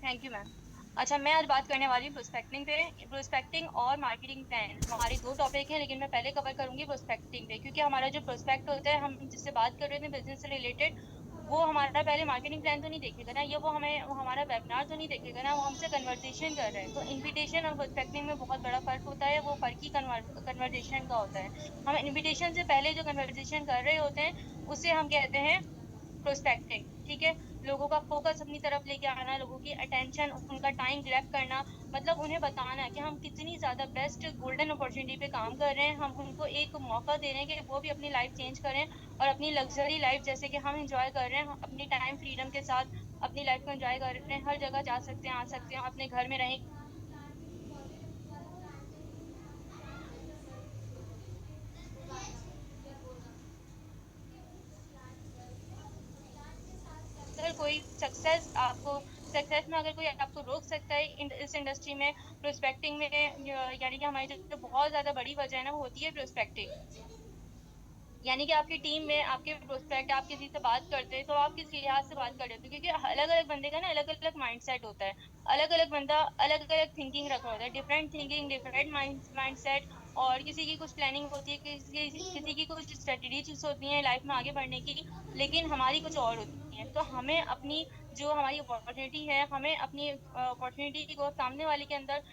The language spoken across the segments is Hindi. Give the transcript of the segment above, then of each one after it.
Thank you ma'am. अच्छा, मैं आज बात करने वाली हूँ प्रोस्पेक्टिंग पे। प्रोस्पेक्टिंग और मार्केटिंग प्लान हमारे दो टॉपिक हैं, लेकिन मैं पहले कवर करूंगी प्रोस्पेक्टिंग पे, क्योंकि हमारा जो प्रोस्पेक्ट होता है, हम जिससे बात कर रहे थे बिजनेस से रिलेटेड, वो हमारा पहले मार्केटिंग प्लान तो नहीं देखेगा ना, ये वो हमारा वेबिनार तो नहीं देखेगा ना, वो हमसे कन्वर्सेशन कर रहे हैं। तो इनविटेशन और प्रोस्पेक्टिंग में बहुत बड़ा फर्क होता है, वो फर्क ही कन्वर्सेशन का होता है। हम इनविटेशन से पहले जो कन्वर्सेशन कर रहे होते हैं, उसे हम कहते हैं प्रोस्पेक्टिंग। ठीक है। लोगों का फोकस अपनी तरफ लेके आना, लोगों की अटेंशन, उनका टाइम ग्रैब करना, मतलब उन्हें बताना कि हम कितनी ज्यादा बेस्ट गोल्डन अपॉर्चुनिटी पे काम कर रहे हैं, हम उनको एक मौका दे रहे हैं कि वो भी अपनी लाइफ चेंज करें और अपनी लग्जरी लाइफ जैसे कि हम इंजॉय कर रहे हैं, अपनी टाइम फ्रीडम के साथ अपनी लाइफ को एंजॉय कर रहे हैं, हर जगह जा सकते हैं, आ सकते हैं, अपने घर में रहें। अगर कोई सक्सेस आपको सक्सेस में अगर कोई आपको रोक सकता है इस इंडस्ट्री में, प्रोस्पेक्टिंग में, यानी कि हमारी जो बहुत ज्यादा बड़ी वजह है ना, वो होती है प्रोस्पेक्टिंग। यानी कि आपकी टीम में आपके प्रोस्पेक्ट, आप किसी से बात करते हैं तो आप किस लिहाज से बात कर रहे हो, क्योंकि अलग अलग बंदे का ना अलग अलग माइंडसेट होता है। अलग अलग बंदा अलग अलग थिंकिंग रख रहा होता है, डिफरेंट थिंकिंग, डिफरेंट माइंडसेट। और किसी की कुछ प्लानिंग होती है, किसी की कुछ स्ट्रेटजीज होती है लाइफ में आगे बढ़ने की, लेकिन हमारी कुछ और होती है। तो हमें अपनी जो हमारी अपॉर्चुनिटी है, हमें अपनी अपॉर्चुनिटी को सामने वाले के अंदर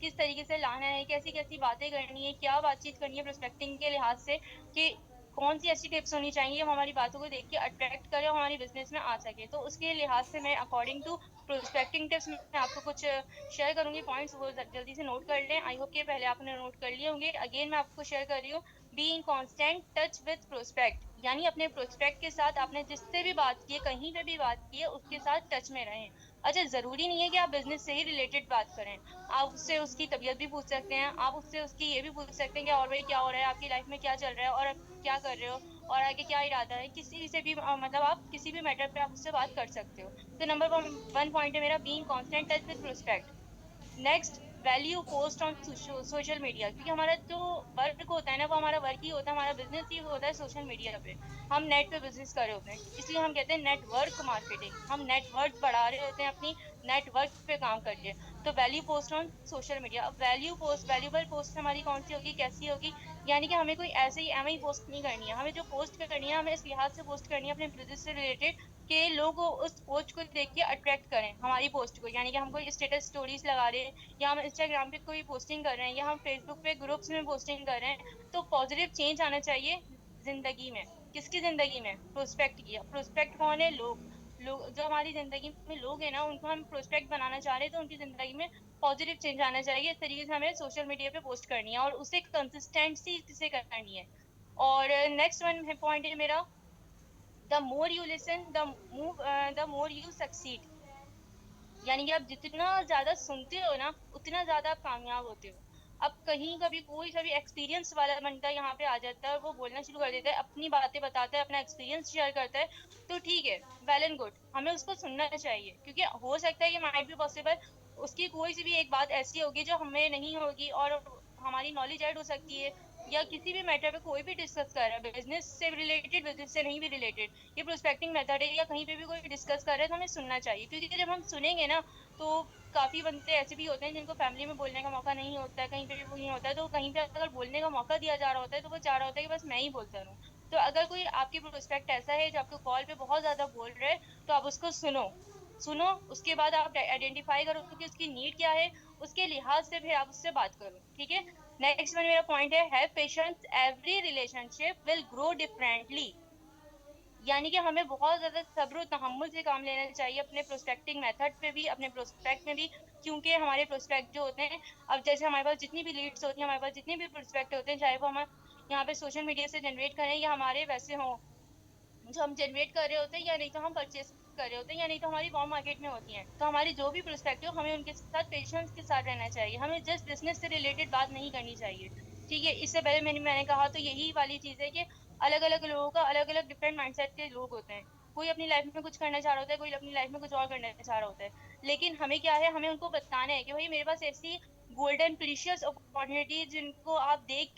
किस तरीके से लाना है, कैसी कैसी बातें करनी है, क्या बातचीत करनी है प्रोस्पेक्टिंग के लिहाज से, कि कौन सी ऐसी टिप्स होनी चाहिए हम हमारी बातों को देख के अट्रैक्ट करें और हमारी बिजनेस में आ सके। तो उसके लिहाज से मैं अकॉर्डिंग टू प्रोस्पेक्टिंग टिप्स मैं आपको कुछ शेयर करूंगी पॉइंट्स, वो जल्दी से नोट कर लें। आई होप कि पहले आपने नोट कर लिए होंगे। अगेन मैं आपको शेयर कर रही हूँ। Be in constant touch with prospect, यानी अपने प्रोस्पेक्ट के साथ आपने जिससे भी बात की है, कहीं पे भी बात की है, उसके साथ टच में रहें। अच्छा, जरूरी नहीं है कि आप बिजनेस से ही रिलेटेड बात करें। आप उससे उसकी तबीयत भी पूछ सकते हैं, आप उससे उसकी ये भी पूछ सकते हैं कि और भाई क्या हो रहा है, आपकी लाइफ में क्या चल रहा है, और क्या कर रहे हो, और आगे क्या इरादा है, किसी से भी मतलब आप किसी भी मैटर पे आप उससे बात कर सकते हो। तो नंबर वन पॉइंट है मेरा, being constant touch with prospect. Next, value post on social media, क्योंकि हमारा जो वर्क होता है ना, वो हमारा वर्क ही होता है, हमारा बिजनेस ही होता है सोशल मीडिया पे। हम नेट पे बिजनेस कर रहे होते हैं, इसलिए हम कहते हैं नेटवर्क मार्केटिंग। हम नेटवर्क बढ़ा रहे होते हैं अपनी, नेटवर्क पे काम करके। तो value post on social media. अब वैल्यू पोस्ट, वैल्यूबल पोस्ट हमारी कौन सी होगी, कैसी होगी, यानी कि हमें कोई ऐसे ही एम ही पोस्ट नहीं करनी है, हमें जो पोस्ट करनी है, हमें इस लिहाज से पोस्ट करनी है अपने बिजनेस से रिलेटेड कि लोग उस पोस्ट को देख के अट्रैक्ट करें हमारी पोस्ट को। यानी कि हम कोई स्टेटस स्टोरीज लगा रहे हैं, या हम इंस्टाग्राम पे कोई पोस्टिंग कर रहे हैं, या हम फेसबुक पे ग्रुप्स में पोस्टिंग कर रहे हैं, तो पॉजिटिव चेंज आना चाहिए जिंदगी में। किसकी जिंदगी में, प्रोस्पेक्ट की। प्रोस्पेक्ट कौन है, लोग। लोग जो हमारी जिंदगी में लोग हैं ना, उनको हम प्रोस्पेक्ट बनाना चाह रहे हैं, तो उनकी जिंदगी में पॉजिटिव चेंज आना चाहिए। इस तरीके से हमें सोशल मीडिया पे पोस्ट करनी है, और उसे कंसिस्टेंसी से करनी है। और नेक्स्ट वन पॉइंट है मेरा, the more you listen the more you succeed. यानी कि आप जितना ज्यादा सुनते हो ना, उतना ज्यादा आप कामयाब होते हो। अब कहीं कभी कोई सा भी एक्सपीरियंस वाला बंदा यहाँ पे आ जाता है और वो बोलना शुरू कर देता है, अपनी बातें बताता है, अपना एक्सपीरियंस शेयर करता है, तो ठीक है, वेल एंड गुड, हमें उसको सुनना चाहिए, क्योंकि हो सकता है कि माइट बी पॉसिबल उसकी कोई सी भी एक बात ऐसी होगी जो हमें नहीं होगी, और हमारी नॉलेज ऐड हो सकती है। या किसी भी मैटर पे कोई भी डिस्कस कर रहा है, बिजनेस से रिलेटेड, बिजनेस से नहीं भी रिलेटेड, ये प्रोस्पेक्टिंग मेथड है, या कहीं पे भी कोई डिस्कस कर रहा है, तो हमें सुनना चाहिए। क्योंकि जब हम सुनेंगे ना, तो काफी बंदे ऐसे भी होते हैं जिनको फैमिली में बोलने का मौका नहीं होता है, कहीं पे भी वो नहीं होता है, तो कहीं पे अगर बोलने का मौका दिया जा रहा होता है, तो वो चाह रहा होता है कि बस मैं ही बोलता रहूं। तो अगर कोई आपके प्रोस्पेक्ट ऐसा है जो आपको कॉल पे बहुत ज्यादा बोल रहा है, तो आप उसको सुनो। सुनो, उसके बाद आप आइडेंटिफाई करो कि उसकी नीड क्या है, उसके लिहाज से फिर आप उससे बात करो। ठीक है। नेक्स्ट वन मेरा पॉइंट है, have patience, every relationship will grow differently. यानी कि हमें बहुत ज्यादा सब्र और तहम्मुल से काम लेना चाहिए अपने प्रोस्पेक्टिंग मेथड पे भी, अपने प्रोस्पेक्ट में भी। क्योंकि हमारे प्रोस्पेक्ट जो होते हैं, अब जैसे हमारे पास जितनी भी लीड्स होती हैं, हमारे पास जितने भी प्रोस्पेक्ट होते हैं, चाहे वो हम यहाँ पे सोशल मीडिया से जनरेट करें या हमारे वैसे हों, जो हम जनरेट कर रहे होते हैं, या नहीं तो हम परचेस कर रहे होते हैं, या नहीं तो हमारी बॉम्ब मार्केट में होती हैं, तो हमारी जो भी प्रोस्पेक्टिव, हमें उनके साथ पेशेंस के साथ रहना चाहिए, हमें जस्ट बिजनेस से रिलेटेड बात नहीं करनी चाहिए। ठीक है। इससे पहले मैंने कहा तो यही वाली चीज है कि अलग अलग लोगों का अलग अलग डिफरेंट माइंडसेट के लोग होते हैं। कोई अपनी लाइफ में कुछ करना चाह रहा होता है, कोई अपनी लाइफ में कुछ और करना चाह रहा होता है, लेकिन हमें क्या है, हमें उनको बताना है कि भाई मेरे पास ऐसी गोल्डन प्रीशियस अपॉर्चुनिटी, जिनको आप देख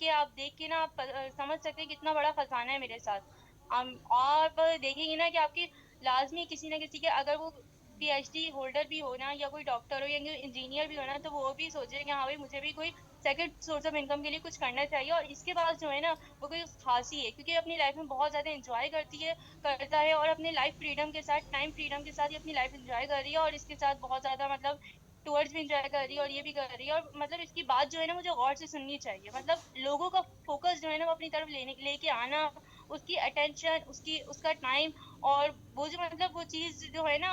के ना आप समझ सकते हैं कितना बड़ा खजाना है मेरे साथ। आप देखेंगे ना कि आपकी लाजमी किसी ना किसी के, अगर वो पीएचडी होल्डर भी हो ना, या कोई डॉक्टर हो या कोई इंजीनियर भी हो ना, तो वो भी सोचे कि हाँ भाई मुझे भी कोई सेकंड सोर्स ऑफ इनकम के लिए कुछ करना चाहिए, और इसके पास जो है ना वो कोई खासी है, क्योंकि अपनी लाइफ में बहुत ज्यादा एंजॉय करता है, और अपने लाइफ फ्रीडम के साथ, टाइम फ्रीडम के साथ ही अपनी लाइफ एंजॉय कर रही है, और इसके साथ बहुत ज्यादा मतलब टूवर्ड्स भी इंजॉय कर रही है और ये भी कर रही है, और मतलब इसकी बात जो है ना मुझे गौर से सुननी चाहिए। मतलब लोगों का फोकस जो है ना वो अपनी तरफ लेके आना, उसकी अटेंशन, उसकी उसका टाइम, और वो जो मतलब वो चीज जो है ना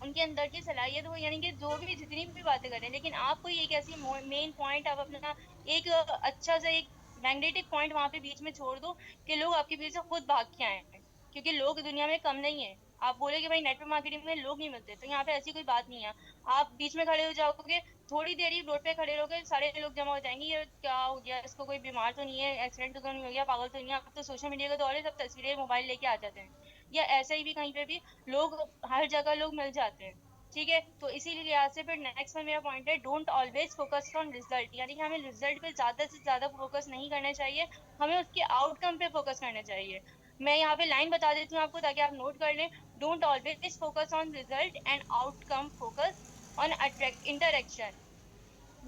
उनके अंदर की सलाहियत हो, यानी कि जो भी जितनी भी बातें करें, लेकिन आप कोई एक ऐसी मेन पॉइंट आप अपना एक अच्छा सा एक मैग्नेटिक पॉइंट वहां पे बीच में छोड़ दो कि लोग आपके पीछे खुद भाग के आए हैं, क्योंकि लोग दुनिया में कम नहीं है। आप बोले कि भाई नेटवर्क मार्केटिंग में लोग नहीं मिलते, तो यहाँ पे ऐसी कोई बात नहीं है। आप बीच में खड़े हो जाओगे, थोड़ी देर ही रोड पे खड़े रहोगे, सारे लोग जमा हो जाएंगे, ये क्या हो गया, इसको कोई बीमार तो नहीं है, एक्सीडेंट तो नहीं हो गया, पागल तो नहीं है। अब तो सोशल मीडिया का दौर है, सब तस्वीरें मोबाइल लेके आ जाते हैं, या ऐसे ही भी कहीं पे भी लोग, हर जगह लोग मिल जाते हैं। ठीक है, तो इसीलिए लिहाज से फिर नेक्स्ट में मेरा पॉइंट है, don't always focus on result, यानी कि हमें रिजल्ट पे ज्यादा से ज्यादा फोकस नहीं करना चाहिए, हमें उसके आउटकम पे फोकस करना चाहिए। मैं यहाँ पे लाइन बता देती हूँ आपको ताकि आप नोट कर लें। Don't always focus on result and outcome, focus on attract interaction,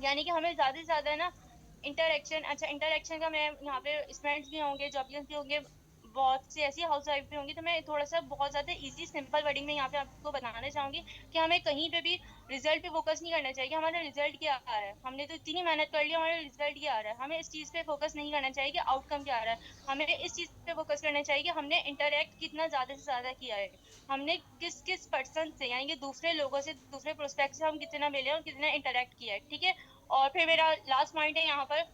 यानी कि हमें ज्यादा से ज्यादा है ना इंटरेक्शन, अच्छा इंटरेक्शन का मैं यहाँ पे स्टूडेंट्स भी होंगे, जॉबियंस भी होंगे, बहुत सी ऐसी हाउस वाइफ भी होंगी, तो मैं थोड़ा सा बहुत ज्यादा इजी सिंपल वर्डिंग में यहाँ पे आपको बताना चाहूंगी कि हमें कहीं पे भी रिजल्ट पे फोकस नहीं करना चाहिए, हमारा रिजल्ट क्या आ रहा है, हमने तो इतनी मेहनत कर ली, हमारा रिजल्ट क्या आ रहा है, हमें इस चीज पे फोकस नहीं करना चाहिए कि आउटकम क्या आ रहा है। हमें इस चीज पे फोकस करना चाहिए कि हमने इंटरेक्ट कितना ज्यादा से ज्यादा किया है, हमने किस किस पर्सन से, यानी कि दूसरे लोगों से, दूसरे प्रोस्पेक्ट से हम कितना मिले और कितना इंटरेक्ट किया है। ठीक है, और फिर मेरा लास्ट पॉइंट है यहाँ पर,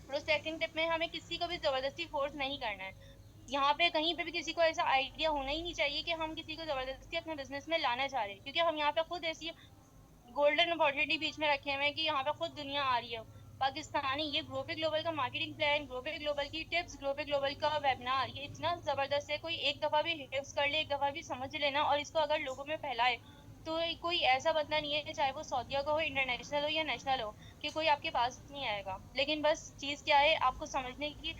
प्रोस्पेक्टिंग टिप में हमें किसी को भी जबरदस्ती फोर्स नहीं करना है। यहाँ पे कहीं पे भी किसी को ऐसा आइडिया होना ही नहीं चाहिए कि हम किसी को जबरदस्ती अपने बिजनेस में लाना चाह रहे हैं, क्योंकि हम यहाँ पे खुद ऐसी गोल्डन अपॉर्चुनिटी बीच में रखे हुए हैं कि यहाँ पे खुद दुनिया आ रही है पाकिस्तानी, ये ग्लोबल ग्लोबल का मार्केटिंग प्लान, ग्लोबल ग्लोबल की टिप्स, ग्लोबल ग्लोबल का वेबिनार, ये इतना जबरदस्त है, कोई एक दफा भी हिफ्स कर ले, एक दफा भी समझ लेना और इसको अगर लोगों में फैलाए, तो कोई ऐसा बंदा नहीं है, चाहे वो सऊदीया का हो, इंटरनेशनल हो या नेशनल हो, कि कोई आपके पास नहीं आएगा। लेकिन बस चीज क्या है, आपको समझने की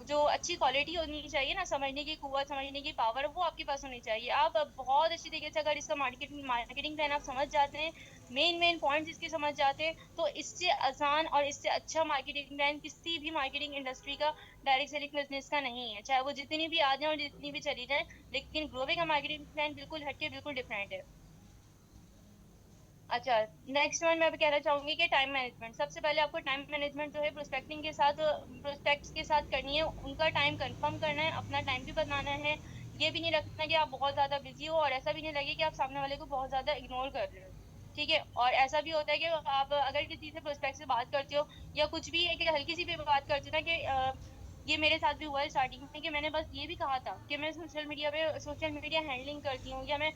जो अच्छी क्वालिटी होनी चाहिए ना, समझने की कुव्वत, समझने की पावर, वो आपके पास होनी चाहिए। आप बहुत अच्छी तरीके से अगर इसका मार्केटिंग प्लान आप समझ जाते हैं, मेन मेन पॉइंट्स इसके समझ जाते हैं, तो इससे आसान और इससे अच्छा मार्केटिंग प्लान किसी भी मार्केटिंग इंडस्ट्री का, डायरेक्ट सेलिंग बिजनेस का नहीं है, चाहे वो जितनी भी आ जाए और जितनी भी चली जाए। लेकिन ग्रोवे का मार्केटिंग प्लान बिल्कुल हटके, बिल्कुल डिफरेंट है। अच्छा, नेक्स्ट वन मैं भी कहना चाहूंगी कि टाइम मैनेजमेंट, सबसे पहले आपको टाइम मैनेजमेंट जो है प्रोस्पेक्टिंग के साथ, प्रोस्पेक्ट्स के साथ करनी है, उनका टाइम कंफर्म करना है, अपना टाइम भी बनाना है। ये भी नहीं रखना कि आप बहुत ज्यादा बिजी हो, और ऐसा भी नहीं लगे कि आप सामने वाले को बहुत ज्यादा इग्नोर कर रहे हो। ठीक है, और ऐसा भी होता है कि आप अगर किसी से प्रोस्पेक्ट से बात करते हो, या कुछ भी एक हल्की सी भी बात करते हो ना, कि ये मेरे साथ भी हुआ है स्टार्टिंग में, कि मैंने बस ये भी कहा था कि मैं सोशल मीडिया हैंडलिंग करती हूँ, या मैं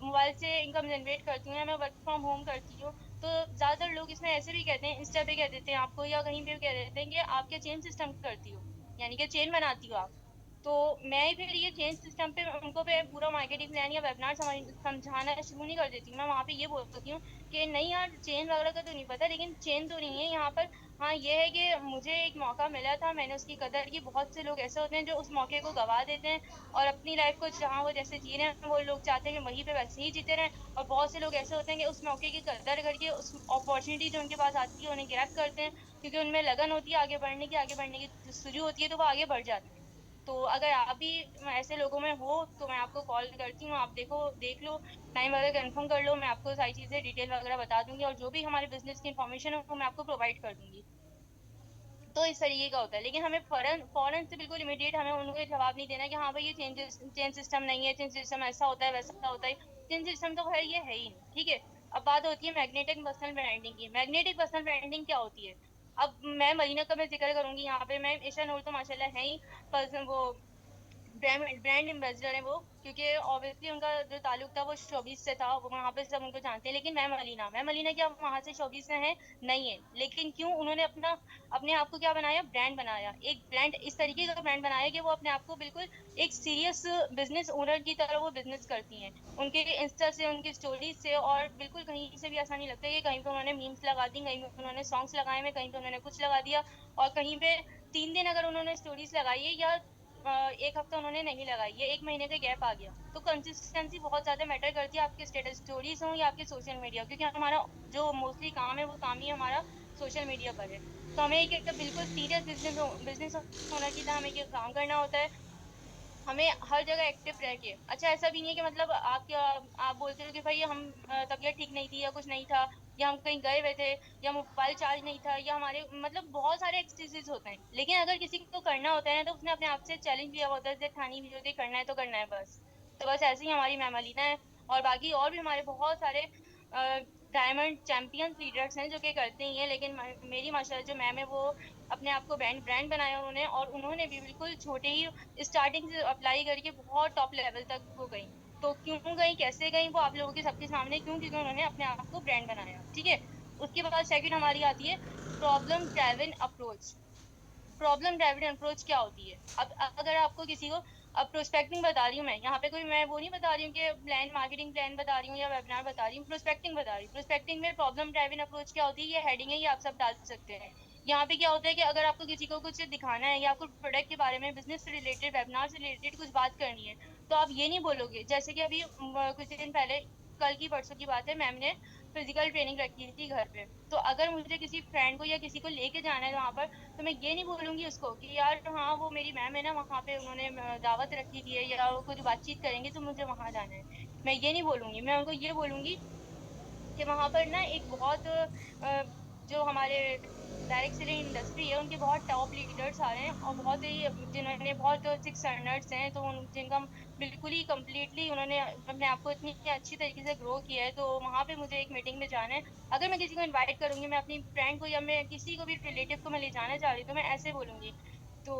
मोबाइल से इनकम जनरेट करती हूँ, या मैं वर्क फ्रॉम होम करती हूँ। तो ज्यादातर लोग इसमें ऐसे भी कहते हैं, इंस्टा पे कह देते हैं आपको, या कहीं पे भी कह देते हैं कि आप क्या चेन सिस्टम करती हो, यानी कि चेन बनाती हो आप। तो मैं फिर ये चेंज सिस्टम पे उनको पे पूरा मार्केटिंग प्लान या वेबिनार समझाना शुरू नहीं कर देती हूँ। मैं वहां पे ये बोलती हूँ कि नहीं यार, चेन वगैरह का तो नहीं पता, लेकिन चेन तो नहीं है यहाँ पर। हाँ ये है कि मुझे एक मौका मिला था, मैंने उसकी कदर की। बहुत से लोग ऐसे होते हैं जो उस मौके को गवा देते हैं, और अपनी लाइफ को जहाँ वो जैसे जी रहे हैं, वो लोग चाहते हैं कि वहीं पे वैसे ही जीते रहें। और बहुत से लोग ऐसे होते हैं कि उस मौके की कदर करके उस अपॉर्चुनिटी जो उनके पास आती है उन्हें ग्रैब करते हैं, क्योंकि उनमें लगन होती है आगे बढ़ने की शुरू होती है, तो वो आगे बढ़ जाते हैं। तो अगर आप भी ऐसे लोगों में हो, तो मैं आपको कॉल करती हूँ, आप देख लो, टाइम वगैरह कंफर्म कर लो, मैं आपको सारी चीजें डिटेल वगैरह बता दूंगी, और जो भी हमारे बिजनेस की इन्फॉर्मेशन है वो मैं आपको प्रोवाइड कर दूंगी। तो इस तरीके का होता है, लेकिन हमें फौरन फौरन से बिल्कुल इमीडिएट हमें उनको जवाब नहीं देना कि हाँ भाई ये चेंज सिस्टम नहीं है, चेंज सिस्टम ऐसा होता है वैसा होता है। चेंज सिस्टम तो खैर ये है ही नहीं। ठीक है, अब बात होती है मैग्नेटिक पर्सनल ब्रांडिंग की। मैग्नेटिक पर्सनल ब्रांडिंग क्या होती है? अब मैं मरीना का मैं जिक्र करूंगी यहाँ पे। मैं ईशा नूर तो माशाल्लाह है ही पर्सन, वो ब्रांड ब्रांड एम्बेसडर है वो, क्योंकि ऑब्वियसली उनका जो ताल्लुक था वो शोबीज से था, वो वहां पे सब उनको जानते हैं। लेकिन मैं मलीना क्या वहां से शोबीज से है? नहीं है। लेकिन क्यों उन्होंने अपने आप को क्या बनाया, ब्रांड बनाया, एक ब्रांड, इस तरीके का ब्रांड बनाया कि वो अपने आप को बिल्कुल एक सीरियस बिजनेस ओनर की तरह वो बिजनेस करती हैं। उनके इंस्टा से, उनकी स्टोरीज से, और बिल्कुल कहीं से भी ऐसा नहीं लगता कि कहीं पे उन्होंने मीम्स लगा दी, कहीं पे उन्होंने सॉन्ग्स लगाए हैं, कहीं पे उन्होंने कुछ लगा दिया। और कहीं पे 3 दिन अगर उन्होंने स्टोरीज लगाई है, या एक हफ्ता उन्होंने नहीं लगाई, ये 1 महीने का गैप आ गया। तो कंसिस्टेंसी बहुत ज्यादा मैटर करती है, आपके स्टेटस स्टोरीज हो या आपके सोशल मीडिया, क्योंकि हमारा जो मोस्टली काम है वो काम ही हमारा सोशल मीडिया पर है। तो हमें एक बिल्कुल सीरियस बिजनेस ओनर की तरह हमें ये काम करना होता है। हमें हर जगह एक्टिव रह के, अच्छा ऐसा भी नहीं है कि मतलब आप क्या, आप बोलते हो कि भाई हम तबीयत ठीक नहीं थी या कुछ नहीं था, या हम कहीं गए हुए थे, या मोबाइल चार्ज नहीं था, या हमारे मतलब बहुत सारे एक्सक्यूजेस होते हैं, लेकिन अगर किसी को करना होता है ना तो उसने अपने आप से चैलेंज लिया होता है, जैसे ठानी भी होती है करना है तो करना है बस। तो बस ऐसे ही हमारी मैम अलीना है, और बाकी और भी हमारे बहुत सारे डायमंड चैंपियंस लीडर्स हैं जो कि करते ही हैं, लेकिन मेरी माशाल्लाह जो मैम है वो अपने आप को ब्रांड ब्रांड बनाया उन्होंने, और उन्होंने भी बिल्कुल छोटे ही स्टार्टिंग से अप्लाई करके बहुत टॉप लेवल तक वो गई। तो क्यों गई, कैसे गई, वो आप लोगों के सबके सामने, क्यों, क्योंकि उन्होंने अपने आप को ब्रांड बनाया। ठीक है। उसके बाद सेकंड हमारी आती है problem driven approach. Problem driven approach क्या होती है? अब अगर आपको किसी को, अब प्रोस्पेक्टिंग बता रही हूँ मैं यहाँ पे, कोई मैं वो नहीं बता रही हूँ कि प्लान मार्केटिंग प्लान बता रही हूँ या वेबिनार बता रही हूँ, प्रोस्पेक्टिंग बता रही हूँ। प्रोस्पेक्टिंग में प्रॉब्लम ड्राइवन अप्रोच क्या होती है, ये हेडिंग है, ये आप सब डाल सकते हैं। यहाँ पे क्या होता है कि अगर आपको किसी को कुछ दिखाना है या आपको प्रोडक्ट के बारे में, बिजनेस से रिलेटेड, वेबिनार से रिलेटेड कुछ बात करनी है, तो आप ये नहीं बोलोगे, जैसे कि अभी कुछ दिन पहले, कल की परसों की बात है, मैम ने फिजिकल ट्रेनिंग रखी थी घर पे। तो अगर मुझे किसी फ्रेंड को या किसी को लेके जाना है वहां पर, तो मैं ये नहीं बोलूंगी उसको कि यार हाँ वो मेरी मैम है ना, वहां पे उन्होंने दावत रखी थी है या वो कुछ बातचीत करेंगे तो मुझे वहां जाना है। मैं ये नहीं बोलूंगी, मैं उनको ये बोलूंगी कि वहां पर ना एक बहुत जो हमारे डायरेक्ट सेलिंग इंडस्ट्री है उनके बहुत टॉप लीडर्स आ रहे हैं, और बहुत ही जिन्होंने बहुत 6 रनर्स हैं, तो जिनका बिल्कुल ही कम्प्लीटली उन्होंने अपने आप को इतनी अच्छी तरीके से ग्रो किया है, तो वहां पे मुझे एक मीटिंग में जाना है। अगर मैं किसी को इनवाइट करूंगी, मैं अपनी फ्रेंड को या मैं किसी को भी रिलेटिव को मैं ले जाना चाह रही हूँ, तो मैं ऐसे बोलूंगी। तो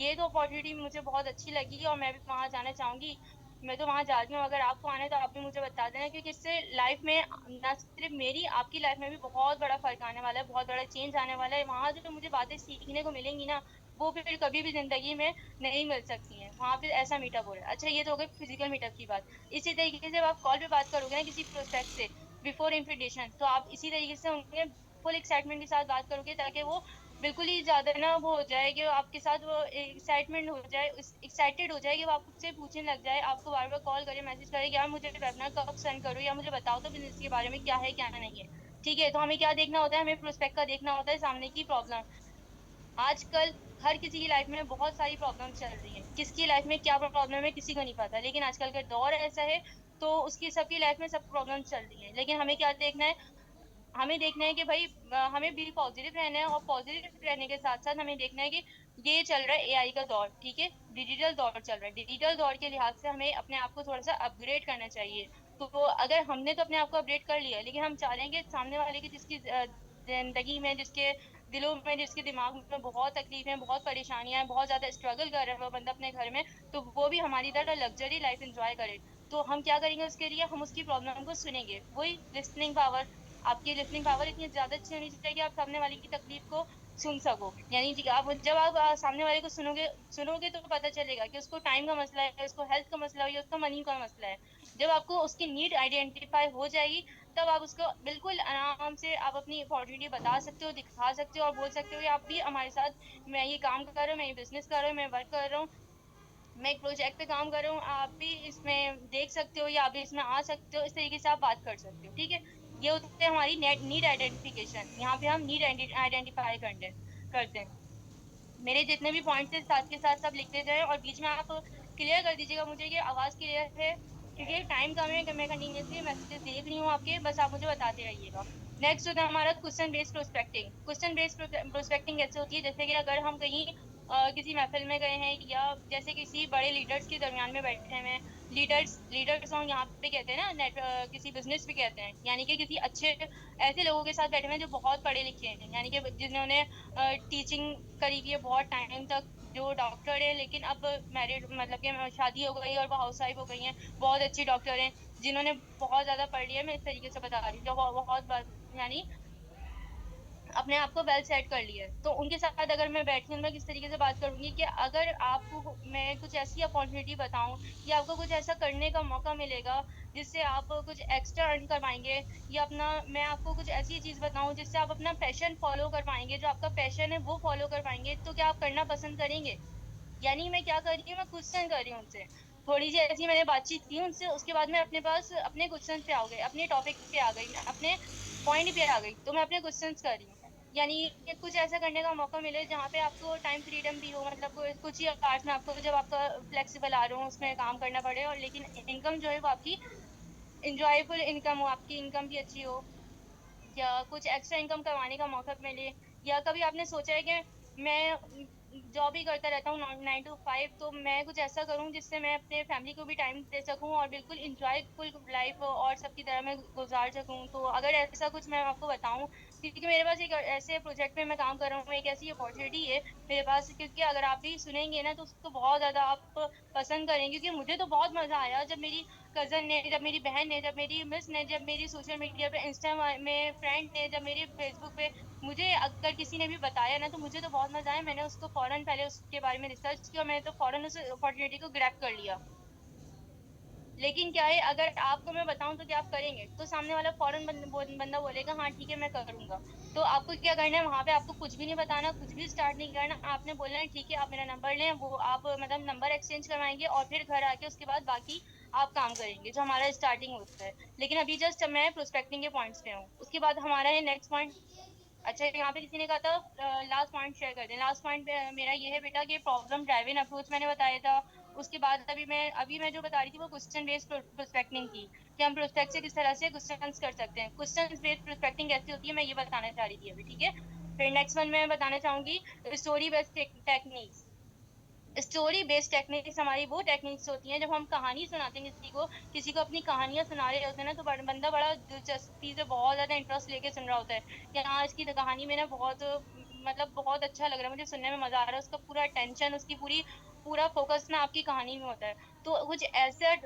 ये तो अपॉर्चुनिटी मुझे बहुत अच्छी लगी और मैं भी वहां जाना चाहूंगी। मैं तो वहां जा रही हूँ, अगर आपको आना है तो आप भी मुझे बता देना, क्योंकि इससे लाइफ में, ना सिर्फ मेरी, आपकी लाइफ में भी बहुत बड़ा फर्क आने वाला है, बहुत बड़ा चेंज आने वाला है। वहां जो मुझे बातें सीखने को मिलेंगी ना, वो फिर कभी भी जिंदगी में नहीं मिल सकती हैं। वहां पे ऐसा मीटअप हो रहा है। अच्छा ये तो हो गई फिजिकल मीटअप की बात। इसी तरीके से जब आप कॉल पे बात करोगे ना किसी प्रोस्पेक्ट से बिफोर इन्विटेशन, तो आप इसी तरीके से उनके फुल एक्साइटमेंट के साथ बात करोगे, ताकि वो बिल्कुल ही ज्यादा ना वो हो जाए कि आपके साथ वो एक्साइटमेंट हो जाए, एक्साइटेड हो जाए कि वो आपसे पूछने लग जाए, आपको बार बार कॉल करे, मैसेज करे कि यार मुझे वेबिनार कब सेंड करो, या मुझे बताओ तो बिजनेस के बारे में क्या है क्या नहीं है। ठीक है। तो हमें क्या देखना होता है, हमें प्रोस्पेक्ट का देखना होता है सामने की प्रॉब्लम। आजकल हर किसी की लाइफ में बहुत सारी प्रॉब्लम चल रही हैं, किसकी लाइफ में क्या प्रॉब्लम है किसी को नहीं पता, लेकिन आजकल का दौर ऐसा है, तो उसकी सबकी लाइफ में सब प्रॉब्लम चल रही है। लेकिन हमें क्या देखना है, हमें देखना है कि भाई हमें भी पॉजिटिव रहना है, और पॉजिटिव रहने के साथ साथ हमें देखना है कि ये चल रहा है एआई का दौर, ठीक है, डिजिटल दौर चल रहा है, डिजिटल दौर के लिहाज से हमें अपने आप को थोड़ा सा अपग्रेड करना चाहिए। तो अगर हमने तो अपने आप को अपडेट कर लिया, लेकिन हम चाह रहे हैं कि सामने वाले की, जिसकी जिंदगी में, जिसके दिलों में, जिसके दिमाग में बहुत तकलीफ है, बहुत परेशानियां हैं, बहुत ज्यादा स्ट्रगल कर रहा है वो बंदा अपने घर में, तो वो भी हमारी तरह लग्जरी लाइफ एंजॉय करे। तो हम क्या करेंगे उसके लिए, हम उसकी प्रॉब्लम को सुनेंगे, वही लिसनिंग पावर। आपकी लिसनिंग पावर इतनी ज्यादा अच्छी होनी चाहिए कि आप सामने वाले की तकलीफ को सुन सको। यानी कि आप जब आप सामने वाले को सुनोगे सुनोगे तो पता चलेगा कि उसको टाइम का मसला है, उसको हेल्थ का मसला है, या उसको मनी का मसला है। जब आपको उसकी नीड आइडेंटिफाई हो जाएगी, तब आप उसको बिल्कुल आराम से आप अपनी अपॉर्चुनिटी बता सकते हो, दिखा सकते हो, और बोल सकते हो कि आप भी हमारे साथ, मैं ये काम कर रहा हूँ, मैं ये बिजनेस कर रहा हूँ, मैं वर्क कर रहा हूँ, मैं एक प्रोजेक्ट पे काम कर रहा हूँ, आप भी इसमें देख सकते हो या आप भी इसमें आ सकते हो, इस तरीके से आप बात कर सकते हो। ठीक है। ये होती है हमारी नेट नीड आइडेंटिफिकेशन, यहाँ पे हम नीड आइडेंटिफाई करते हैं। मेरे जितने भी पॉइंट्स है साथ के साथ सब लिखते जाए, और बीच में आप क्लियर कर दीजिएगा मुझे कि आवाज क्लियर है, क्योंकि टाइम कम है कि मैं कंटिन्यूसली मैसेजेस देख रही हूँ आपके, बस आप मुझे बताते रहिएगा। नेक्स्ट होता है हमारा question based prospecting. Question based prospecting कैसे होती है, जैसे कि अगर हम कहीं किसी महफिल में गए हैं, या जैसे किसी बड़े लीडर्स के दरमियान में बैठे हैं, लीडर्स लीडर्स हम यहाँ पे कहते हैं ना, किसी बिजनेस भी कहते हैं, यानी कि किसी अच्छे ऐसे लोगों के साथ बैठे हुए हैं जो बहुत पढ़े लिखे हैं, यानी कि जिन्होंने टीचिंग करी हुई है बहुत टाइम तक, जो डॉक्टर है लेकिन अब मैरिड, मतलब कि शादी हो गई और वो हाउस वाइफ हो गई हैं, बहुत अच्छी डॉक्टर हैं, जिन्होंने बहुत ज्यादा पढ़ लिया है। मैं इस तरीके से बता रही हूँ जो यानी अपने आप को वेल सेट कर लिया है, तो उनके साथ अगर मैं बैठी हूँ, मैं किस तरीके से बात करूंगी कि अगर आपको मैं कुछ ऐसी अपॉर्चुनिटी बताऊं, या आपको कुछ ऐसा करने का मौका मिलेगा जिससे आप कुछ एक्स्ट्रा अर्न कर पाएंगे, या अपना, मैं आपको कुछ ऐसी चीज बताऊं जिससे आप अपना पैशन फॉलो कर पाएंगे, जो आपका पैशन है वो फॉलो कर पाएंगे, तो क्या आप करना पसंद करेंगे? यानी मैं क्या कर रही हूँ, मैं क्वेश्चन कर रही हूँ उनसे। थोड़ी सी ऐसी मैंने बातचीत की उनसे, उसके बाद मैं अपने पास अपने क्वेश्चन पे आ गई, अपने टॉपिक पे आ गई, अपने पॉइंट पे आ गई, तो मैं अपने क्वेश्चंस कर रही हूँ। यानी कि कुछ ऐसा करने का मौका मिले जहाँ पे आपको टाइम फ्रीडम भी हो, मतलब कुछ ही आवर्स में आपको, जब आपका फ्लेक्सिबल आ रहे हो उसमें काम करना पड़े, और लेकिन इनकम जो है वो आपकी इंजॉयबल इनकम हो, आपकी इनकम भी अच्छी हो, या कुछ एक्स्ट्रा इनकम कमाने का मौका मिले। या कभी आपने सोचा है कि मैं जॉब ही करता रहता हूँ 9 to 5, तो मैं कुछ ऐसा करूँ जिससे मैं अपने फैमिली को भी टाइम दे सकूँ और बिल्कुल इंजॉयफुल लाइफ और सबकी तरह मैं गुजार सकूँ। तो अगर ऐसा कुछ मैं आपको बताऊँ, क्योंकि मेरे पास एक ऐसे प्रोजेक्ट पे मैं काम कर रहा हूँ, एक ऐसी अपॉर्चुनिटी है मेरे पास, क्योंकि अगर आप भी सुनेंगे ना तो उसको बहुत ज्यादा आप पसंद करेंगे, क्योंकि मुझे तो बहुत मजा आया जब मेरी कजन ने, जब मेरी बहन ने, जब मेरी मिस ने, जब मेरी सोशल मीडिया पे इंस्टा में फ्रेंड ने, जब मेरे फेसबुक पे मुझे अगर किसी ने भी बताया ना, तो मुझे तो बहुत मजा आया। मैंने उसको फौरन पहले उसके बारे में रिसर्च किया, मैंने तो फौरन उस अपॉर्चुनिटी को ग्रैब कर लिया। लेकिन क्या है, अगर आपको मैं बताऊं तो क्या आप करेंगे, तो सामने वाला फौरन बंदा बोलेगा हाँ ठीक है मैं करूंगा। तो आपको क्या करना है, वहां पे आपको कुछ भी नहीं बताना, कुछ भी स्टार्ट नहीं करना, आपने बोलना है ठीक है आप मेरा नंबर लें, वो आप मतलब नंबर एक्सचेंज करवाएंगे और फिर घर आके उसके बाद बाकी आप काम करेंगे जो हमारा स्टार्टिंग होता है। लेकिन अभी जस्ट मैं प्रोस्पेक्टिंग के पॉइंट्स पे हूँ, उसके बाद हमारा है नेक्स्ट पॉइंट। अच्छा, यहाँ पे किसी ने कहा था लास्ट पॉइंट शेयर कर दें। लास्ट पॉइंट मेरा ये है बेटा कि प्रॉब्लम ड्राइवन अप्रोच मैंने बताया था। उसके बाद अभी मैं जो बता रही थी वो क्वेश्चन बेस्ड प्रोस्पेक्टिंग की, कि हम प्रोस्पेक्ट से किस तरह से क्वेश्चंस कर सकते हैं, क्वेश्चन बेस्ड प्रोस्पेक्टिंग कैसी होती है मैं ये बताना चाह रही थी अभी, ठीक है। फिर नेक्स्ट वन मैं बताना चाहूंगी story based techniques. Story based techniques हमारी वो टेक्निक्स होती हैं जब हम कहानी सुनाते हैं किसी को अपनी कहानियां सुना रहे होते हैं ना, तो बंदा बड़ा दिलचस्पी से बहुत ज्यादा इंटरेस्ट लेके सुन रहा होता है कि हाँ इसकी तो कहानी में ना बहुत मतलब बहुत अच्छा लग रहा है, मुझे सुनने में मजा आ रहा है, उसका पूरा टेंशन, उसकी पूरा फोकस ना आपकी कहानी में होता है। तो कुछ ऐसे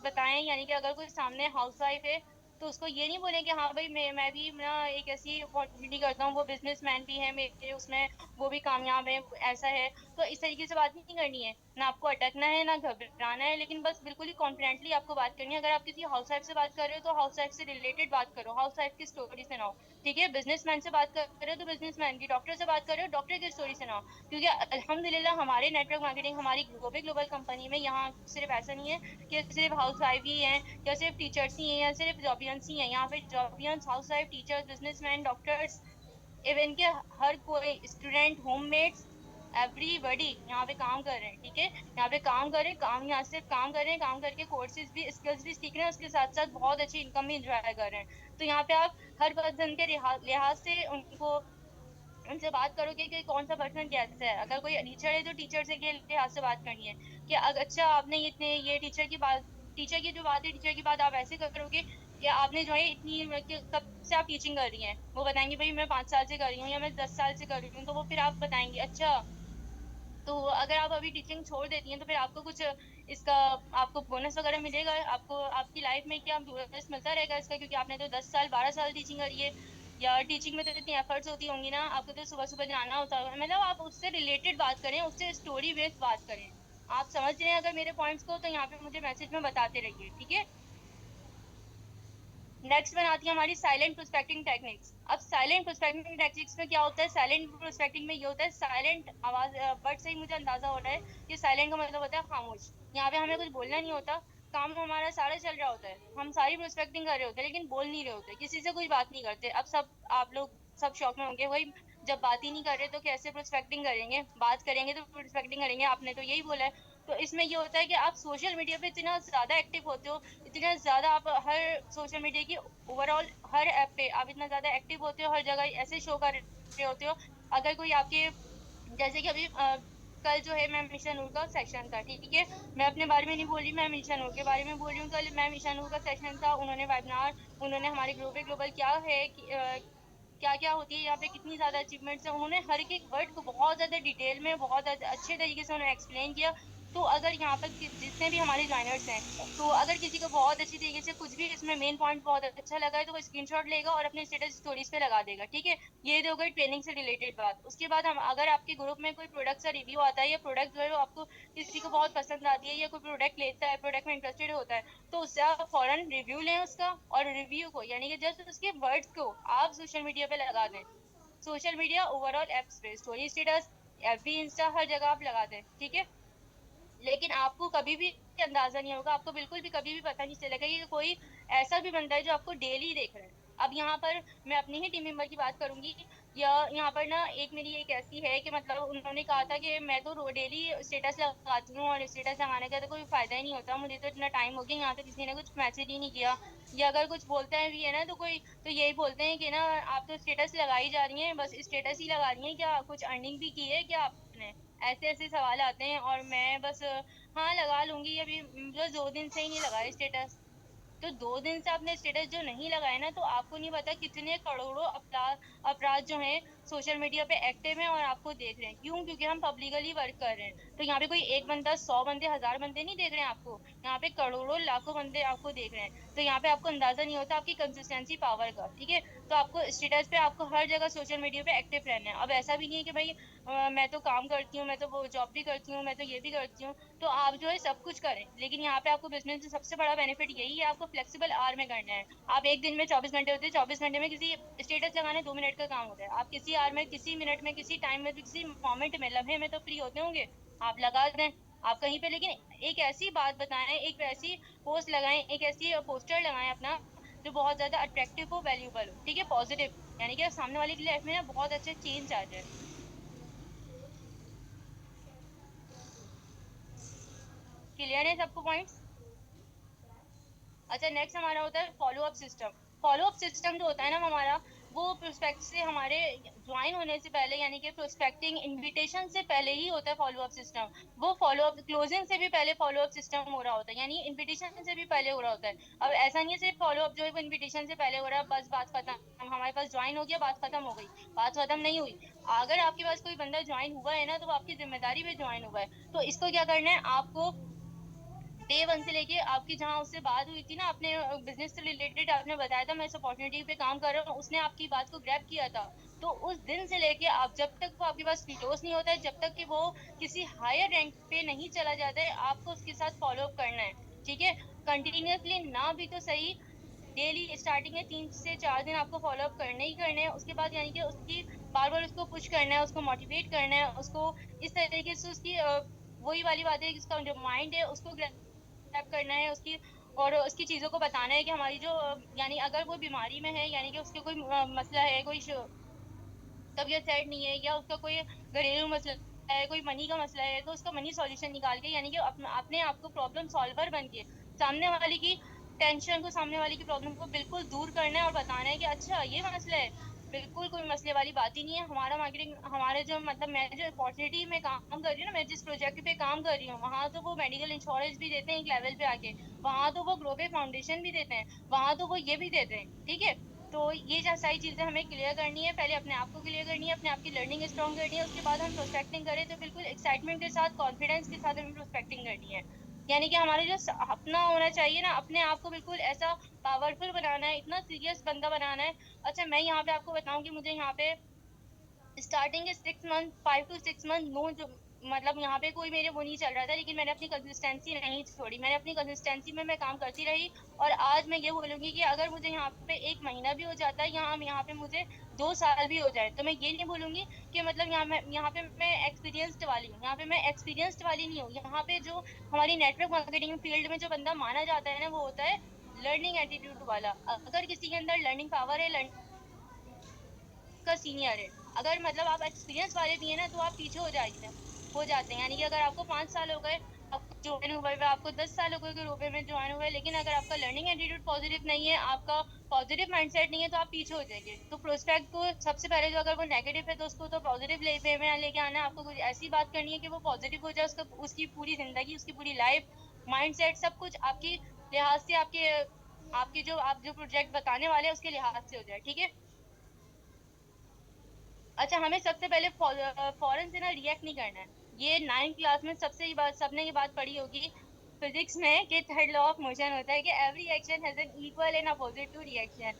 बताएं, यानी कि अगर कोई सामने हाउस वाइफ है तो उसको ये नहीं बोले कि हाँ भाई मैं भी ना एक ऐसी अपॉर्चुनिटी करता हूँ, वो बिजनेसमैन भी है मेरे उसमें, वो भी कामयाब है, ऐसा है। तो इस तरीके से बात नहीं करनी है, ना आपको अटकना है ना घबराना है, लेकिन बस बिल्कुल ही कॉन्फिडेंटली आपको बात करनी है। अगर आप किसी हाउस वाइफ से बात कर रहे हो तो हाउस वाइफ से रिलेटेड बात करो, हाउस वाइफ की स्टोरी सुनाओ, ठीक है। बिजनेसमैन से बात कर रहे हो तो बिजनेसमैन की, डॉक्टर से बात कर रहे हो डॉक्टर की स्टोरी सुनाओ। क्योंकि अल्हम्दुलिल्लाह हमारे नेटवर्क मार्केटिंग, हमारी ग्लोबल ग्लोबल कंपनी में यहाँ सिर्फ ऐसा नहीं है कि सिर्फ हाउस वाइफ ही हैं या सिर्फ टीचर्स ही हैं या सिर्फ जॉबियंस ही हैं। यहाँ पे जॉबियंस, housewife, teachers, businessman, doctors, even के हर कोई स्टूडेंट, होममेट्स, एवरीबॉडी यहाँ पे काम कर रहे हैं, ठीक है। यहाँ पे काम कर रहे हैं, काम यहाँ सिर्फ काम कर रहे हैं, काम करके कोर्सेज भी, स्किल्स भी सीख रहे हैं, उसके साथ साथ बहुत अच्छी इनकम भी इंजॉय कर रहे हैं। तो यहाँ पे आप हर पर्सन के लिहाज से उनको उनसे बात करोगे कि कौन सा पर्सन कैसा है। अगर कोई टीचर है तो टीचर से के लिहाज से बात करनी है कि अच्छा आपने इतने ये टीचर की जो बात है, टीचर की बात आप ऐसे करोगे कि आपने जो है इतनी कब से आप टीचिंग कर रही हैं, वो बताएंगे भाई मैं 5 साल से कर रही हूँ या मैं 10 साल से कर रही हूँ, तो वो फिर आप बताएंगे अच्छा। तो अगर आप अभी टीचिंग छोड़ देती हैं तो फिर आपको कुछ इसका आपको बोनस वगैरह मिलेगा, आपको आपकी लाइफ में क्या बोनस मिलता रहेगा इसका, क्योंकि आपने तो 10 साल 12 साल टीचिंग करी है। या टीचिंग में तो इतनी एफर्ट्स होती होंगी ना, आपको तो सुबह सुबह जाना होता होगा, मतलब आप उससे रिलेटेड बात करें, उससे स्टोरी बेस्ड बात करें। आप समझ रहे हैं अगर मेरे पॉइंट्स को, तो यहाँ पे मुझे मैसेज में बताते रहिए, ठीक है। नेक्स्ट वन आती है हमारी साइलेंट प्रोस्पेक्टिंग टेक्निक्स। अब साइलेंट प्रोस्पेक्टिंग टेक्निक्स में क्या होता है, साइलेंट प्रोस्पेक्टिंग में ये होता है, साइलेंट आवाज वर्ड से ही मुझे अंदाजा हो रहा है कि साइलेंट का मतलब होता है खामोश। यहाँ पे हमें कुछ बोलना नहीं होता, काम हमारा सारा चल रहा होता है, हम सारी प्रोस्पेक्टिंग कर रहे होते हैं लेकिन बोल नहीं रहे होते, किसी से कुछ बात नहीं करते। अब सब आप लोग सब शौक में होंगे भाई, जब बात ही नहीं कर रहे तो कैसे प्रोस्पेक्टिंग करेंगे, बात करेंगे तो प्रोस्पेक्टिंग करेंगे, आपने तो यही बोला है। तो इसमें ये होता है कि आप सोशल मीडिया पे इतना ज्यादा एक्टिव होते हो, इतना ज्यादा आप हर सोशल मीडिया की ओवरऑल हर ऐप पे आप इतना ज्यादा एक्टिव होते हो, हर जगह ऐसे शो कर रहे होते हो। अगर कोई आपके, जैसे कि अभी कल जो है मैं मिशन नूर का सेशन था, ठीक है। मैं अपने बारे में नहीं बोल रही, मैं मिशन नूर के बारे में बोल रही हूँ। कल मैं मिशन नूर का सेशन था, उन्होंने वेबिनार, उन्होंने हमारे ग्लोबल ग्लोबल क्या है कि क्या क्या होती है यहाँ पे, कितनी ज्यादा अचीवमेंट्स है, उन्होंने हर एक वर्ड को बहुत ज्यादा डिटेल में, बहुत अच्छे तरीके से उन्होंने एक्सप्लेन किया। तो अगर यहाँ पर जितने भी हमारे ज्वाइनर्स हैं, तो अगर किसी को बहुत अच्छी तरीके से कुछ भी इसमें मेन पॉइंट बहुत अच्छा लगा है तो वो स्क्रीनशॉट लेगा और अपने स्टेटस स्टोरीज पे लगा देगा, ठीक है। ये तो हो गई ट्रेनिंग से रिलेटेड बात। उसके बाद हम अगर आपके ग्रुप में कोई प्रोडक्ट का रिव्यू आता है या प्रोडक्ट जो है वो आपको किसी को बहुत पसंद आती है या कोई प्रोडक्ट लेता है, प्रोडक्ट में इंटरेस्टेड होता है, तो उससे आप फौरन रिव्यू लें उसका, और रिव्यू को यानी कि जस्ट उसके वर्ड्स को आप सोशल मीडिया पे लगा दें। सोशल मीडिया ओवरऑल एप्स पे स्टोरी, स्टेटस, एफबी, इंस्टा, हर जगह आप लगा दें, ठीक है। लेकिन आपको कभी भी अंदाजा नहीं होगा, आपको बिल्कुल भी कभी भी पता नहीं चलेगा कि कोई ऐसा भी बंदा है जो आपको डेली देख रहा है। अब यहाँ पर मैं अपनी ही टीम मेंबर की बात करूंगी, या यहाँ पर ना एक मेरी एक ऐसी है कि मतलब उन्होंने कहा था कि मैं तो डेली स्टेटस लगाती हूँ, और स्टेटस लगाने का तो कोई फायदा ही नहीं होता, मुझे तो इतना टाइम हो गया, यहाँ तो किसी ने कुछ मैसेज ही नहीं किया, या अगर कुछ बोलते हैं भी है ना तो कोई तो यही बोलते हैं कि ना आप तो स्टेटस लगाई जा रही हैं, बस स्टेटस ही लगा रही हैं, क्या कुछ अर्निंग भी की है क्या आपने? ऐसे ऐसे सवाल आते हैं, और मैं बस हाँ लगा लूंगी, अभी बस 2 दिन से ही नहीं लगाया स्टेटस। तो 2 दिन से आपने स्टेटस जो नहीं लगाया ना, तो आपको नहीं पता कितने करोड़ों अपराध अपराध जो हैं सोशल मीडिया पे एक्टिव हैं और आपको देख रहे हैं। क्यों? क्योंकि हम पब्लिकली वर्क कर रहे हैं। तो यहाँ पे कोई एक बंदा, 100 बंदे, 1000 बंदे नहीं देख रहे हैं आपको, यहाँ पे करोड़ों लाखों बंदे आपको देख रहे हैं। तो यहाँ पे आपको अंदाजा नहीं होता आपकी कंसिस्टेंसी पावर का, ठीक है। तो आपको स्टेटस पे, आपको हर जगह सोशल मीडिया पे एक्टिव रहना है। अब ऐसा भी नहीं है कि भाई मैं तो काम करती हूँ, मैं तो वो जॉब भी करती हूँ, मैं तो ये भी करती हूँ, तो आप जो है सब कुछ करें, लेकिन यहाँ पे आपको बिजनेस में सबसे बड़ा बेनिफिट यही है, आपको फ्लेक्सिबल आवर में करना है। आप एक दिन में 24 घंटे होते हैं, 24 घंटे में किसी स्टेटस लगाने 2 मिनट का काम होता है, आप किसी आवर में, किसी मिनट में, किसी टाइम में, किसी मोमेंट में, लम्हे में तो फ्री होते होंगे, आप लगा दें आप कहीं पे। लेकिन एक ऐसी बात बताएं, एक ऐसी पोस्ट लगाएं, एक ऐसी पोस्टर लगाएं अपना, जो बहुत ज्यादा अट्रैक्टिव हो, वैल्यूबल हो, ठीक है, पॉजिटिव, यानी कि सामने वाले की लाइफ में ना बहुत अच्छा चेंज आ जाए। क्लियर है सबको पॉइंट्स? अच्छा, नेक्स्ट हमारा होता है follow up system. Follow up system जो होता है ना हमारा, वो प्रोस्पेक्ट से हमारे ज्वाइन होने से पहले, यानी कि प्रोस्पेक्टिंग इनविटेशन से पहले ही होता है फॉलो अप सिस्टम। वो फॉलो अप क्लोजिंग से भी पहले फॉलो अप सिस्टम हो रहा होता है, यानी इनविटेशन से भी पहले हो रहा होता है। अब ऐसा नहीं है सिर्फ फॉलो अप जो है वो इनविटेशन से पहले हो रहा है, बस बात खत्म, हमारे पास ज्वाइन हो गया, बात खत्म हो गई। बात खत्म नहीं हुई। अगर आपके पास कोई बंदा ज्वाइन हुआ है ना, तो वो आपकी जिम्मेदारी पे ज्वाइन हुआ है। तो इसको क्या करना है आपको, डे 1 से लेके आपकी जहाँ उससे बात हुई थी ना, अपने बिजनेस से रिलेटेड आपने बताया था मैं इस अपॉर्चुनिटी पे काम कर रहा हूँ, उसने आपकी बात को ग्रैब किया था, तो उस दिन से लेके आप जब तक वो आपके पास क्लोज नहीं होता है, जब तक कि वो किसी हायर रैंक पे नहीं चला जाता है, आपको उसके साथ फॉलो अप करना है, ठीक है। कंटिन्यूअसली ना भी तो सही, डेली स्टार्टिंग में 3 से 4 दिन आपको फॉलो अप करने ही करने हैं, उसके बाद यानी कि उसकी बार बार उसको पुश करना है, उसको मोटिवेट करना है, उसको इस तरीके से उसकी वही वाली बात है कि उसका जो माइंड है उसको ग्रैब करना है उसकी, और उसकी चीजों को बताना है कि हमारी जो यानी अगर वो बीमारी में है, यानी कि उसके कोई मसला है, कोई तबीयत सेट नहीं है, या उसका कोई घरेलू मसला है, कोई मनी का मसला है, तो उसका मनी सॉल्यूशन निकाल के, यानी कि अपने आप को प्रॉब्लम सॉल्वर बन के सामने वाले की टेंशन को, सामने वाले की प्रॉब्लम को बिल्कुल दूर करना है, और बताना है कि अच्छा ये मसला है, बिल्कुल कोई मसले वाली बात ही नहीं है। हमारा मार्केटिंग, हमारे जो मतलब मैं जो अपॉर्चुनिटी में काम कर रही हूँ ना, मैं जिस प्रोजेक्ट पे काम कर रही हूँ, वहां तो वो मेडिकल इंश्योरेंस भी देते हैं एक लेवल पे आके, वहां तो वो ग्लोबल फाउंडेशन भी देते हैं, वहां तो वो ये भी देते हैं, ठीक है। तो ये जो सारी चीजें हमें क्लियर करनी है, पहले अपने आप को क्लियर करनी है, अपने आप की लर्निंग स्ट्रॉन्ग करनी है, उसके बाद हम प्रोस्पेक्टिंग करें तो बिल्कुल एक्साइटमेंट के साथ, कॉन्फिडेंस के साथ हमें प्रोस्पेक्टिंग करनी है। यानी कि हमारे जो अपना होना चाहिए ना, अपने आप को बिल्कुल ऐसा पावरफुल बनाना है, इतना सीरियस बंदा बनाना है। अच्छा, मैं यहाँ पे आपको बताऊं कि मुझे यहाँ पे स्टार्टिंग के 6 मंथ, 5 to 6 मंथ नो जो मतलब यहाँ पे कोई मेरे वो नहीं चल रहा था, लेकिन मैंने अपनी कंसिस्टेंसी नहीं छोड़ी, मैंने अपनी कंसिस्टेंसी में मैं काम करती रही। और आज मैं ये बोलूंगी कि अगर मुझे यहाँ पे 1 महीना भी हो जाता है, यहाँ पे मुझे 2 साल भी हो जाए, तो मैं ये नहीं बोलूंगी कि मतलब यहाँ पे मैं एक्सपीरियंस्ड वाली हूँ, यहाँ पे मैं एक्सपीरियंस्ड वाली नहीं हूँ। यहाँ पे जो हमारी नेटवर्क मार्केटिंग फील्ड में जो बंदा माना जाता है ना, वो होता है लर्निंग एटीट्यूड वाला। अगर किसी के अंदर लर्निंग पावर है, का सीनियर है, अगर मतलब आप एक्सपीरियंस वाले भी है ना, तो आप पीछे हो जाते हैं। यानी कि अगर आपको 5 साल हो गए आपको ज्वाइन हुए हुए, आपको 10 साल हो गए ग्रुप में ज्वाइन हुए, लेकिन अगर आपका लर्निंग एटीट्यूड पॉजिटिव नहीं है, आपका पॉजिटिव माइंडसेट नहीं है, तो आप पीछे हो जाएंगे। तो प्रोस्पेक्ट को सबसे पहले, जो अगर वो नेगेटिव है तो उसको तो पॉजिटिव वे में लेके आना है, आपको कुछ ऐसी बात करनी है कि वो पॉजिटिव हो जाए, उसका उसकी पूरी जिंदगी, उसकी पूरी लाइफ, माइंडसेट, सब कुछ आपकी लिहाज से, आपके आपकी जो आप जो प्रोजेक्ट बताने वाले हैं उसके लिहाज से हो जाए, ठीक है। अच्छा, हमें सबसे पहले फौरन से ना रिएक्ट नहीं करना है। ये 9th क्लास में सबसे ये बात, सबने ये बात पढ़ी होगी फिजिक्स में, कि थर्ड लॉ ऑफ मोशन होता है कि every action has an equal and opposite to reaction.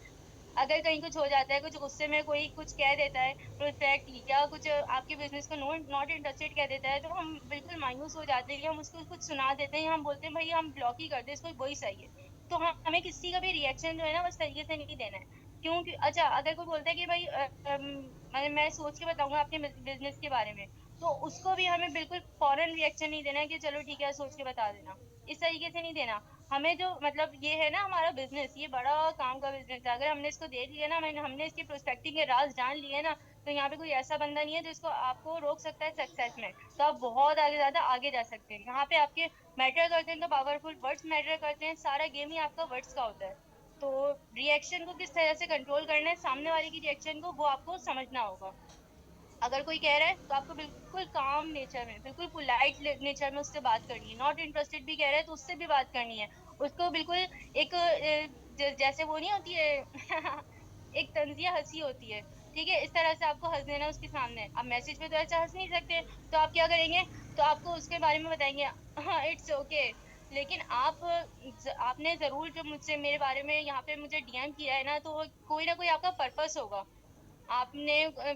अगर कहीं कुछ हो जाता है, कुछ गुस्से में कोई कुछ कह देता है प्रोस्पेक्ट, या कुछ आपके बिजनेस को नॉट इंटरेस्टेड कह देता है, तो हम बिल्कुल मायूस हो जाते हैं, हम उसको कुछ सुना देते हैं, हम बोलते हैं भाई हम ब्लॉक ही कर दे इसको, वही सही है। तो हमें किसी का भी रिएक्शन जो है ना, उस तरीके से नहीं देना है। क्योंकि अच्छा, अगर कोई बोलता है कि भाई मैं सोच के बताऊंगा आपके बिजनेस के बारे में, तो उसको भी हमें बिल्कुल फौरन रिएक्शन नहीं देना है कि चलो ठीक है सोच के बता देना, इस तरीके से नहीं देना। हमें जो मतलब ये है ना हमारा बिजनेस, ये बड़ा काम का बिजनेस है, अगर हमने इसको देख लिया ना, हमने इसके प्रोस्पेक्टिंग के राज जान लिए ना, तो यहाँ पे कोई ऐसा बंदा नहीं है जो इसको आपको रोक सकता है सक्सेस में। तो आप बहुत आगे ज्यादा आगे जा सकते हैं। यहाँ पे आपके मैटर करते हैं तो पावरफुल वर्ड्स मैटर करते हैं, सारा गेम ही आपका वर्ड्स का होता है। तो रिएक्शन को किस तरह से कंट्रोल करना है, सामने वाले की रिएक्शन को, वो आपको समझना होगा। अगर कोई कह रहा है तो आपको बिल्कुल काम नेचर में, बिल्कुल पोलाइट नेचर में उससे बात करनी है। नॉट इंटरेस्टेड भी कह रहा है तो उससे भी बात करनी है। उसको बिल्कुल एक जैसे वो नहीं होती है एक तंजिया हंसी होती है, ठीक है, इस तरह से आपको हंस देना उसके सामने। अब मैसेज पे तो ऐसा हंस नहीं सकते, तो आप क्या करेंगे, तो आपको उसके बारे में बताएंगे, हाँ इट्स ओके। लेकिन आपने जरूर जो मुझसे मेरे बारे में यहाँ पे मुझे डीएम किया है ना, तो कोई ना कोई आपका पर्पस होगा। आपने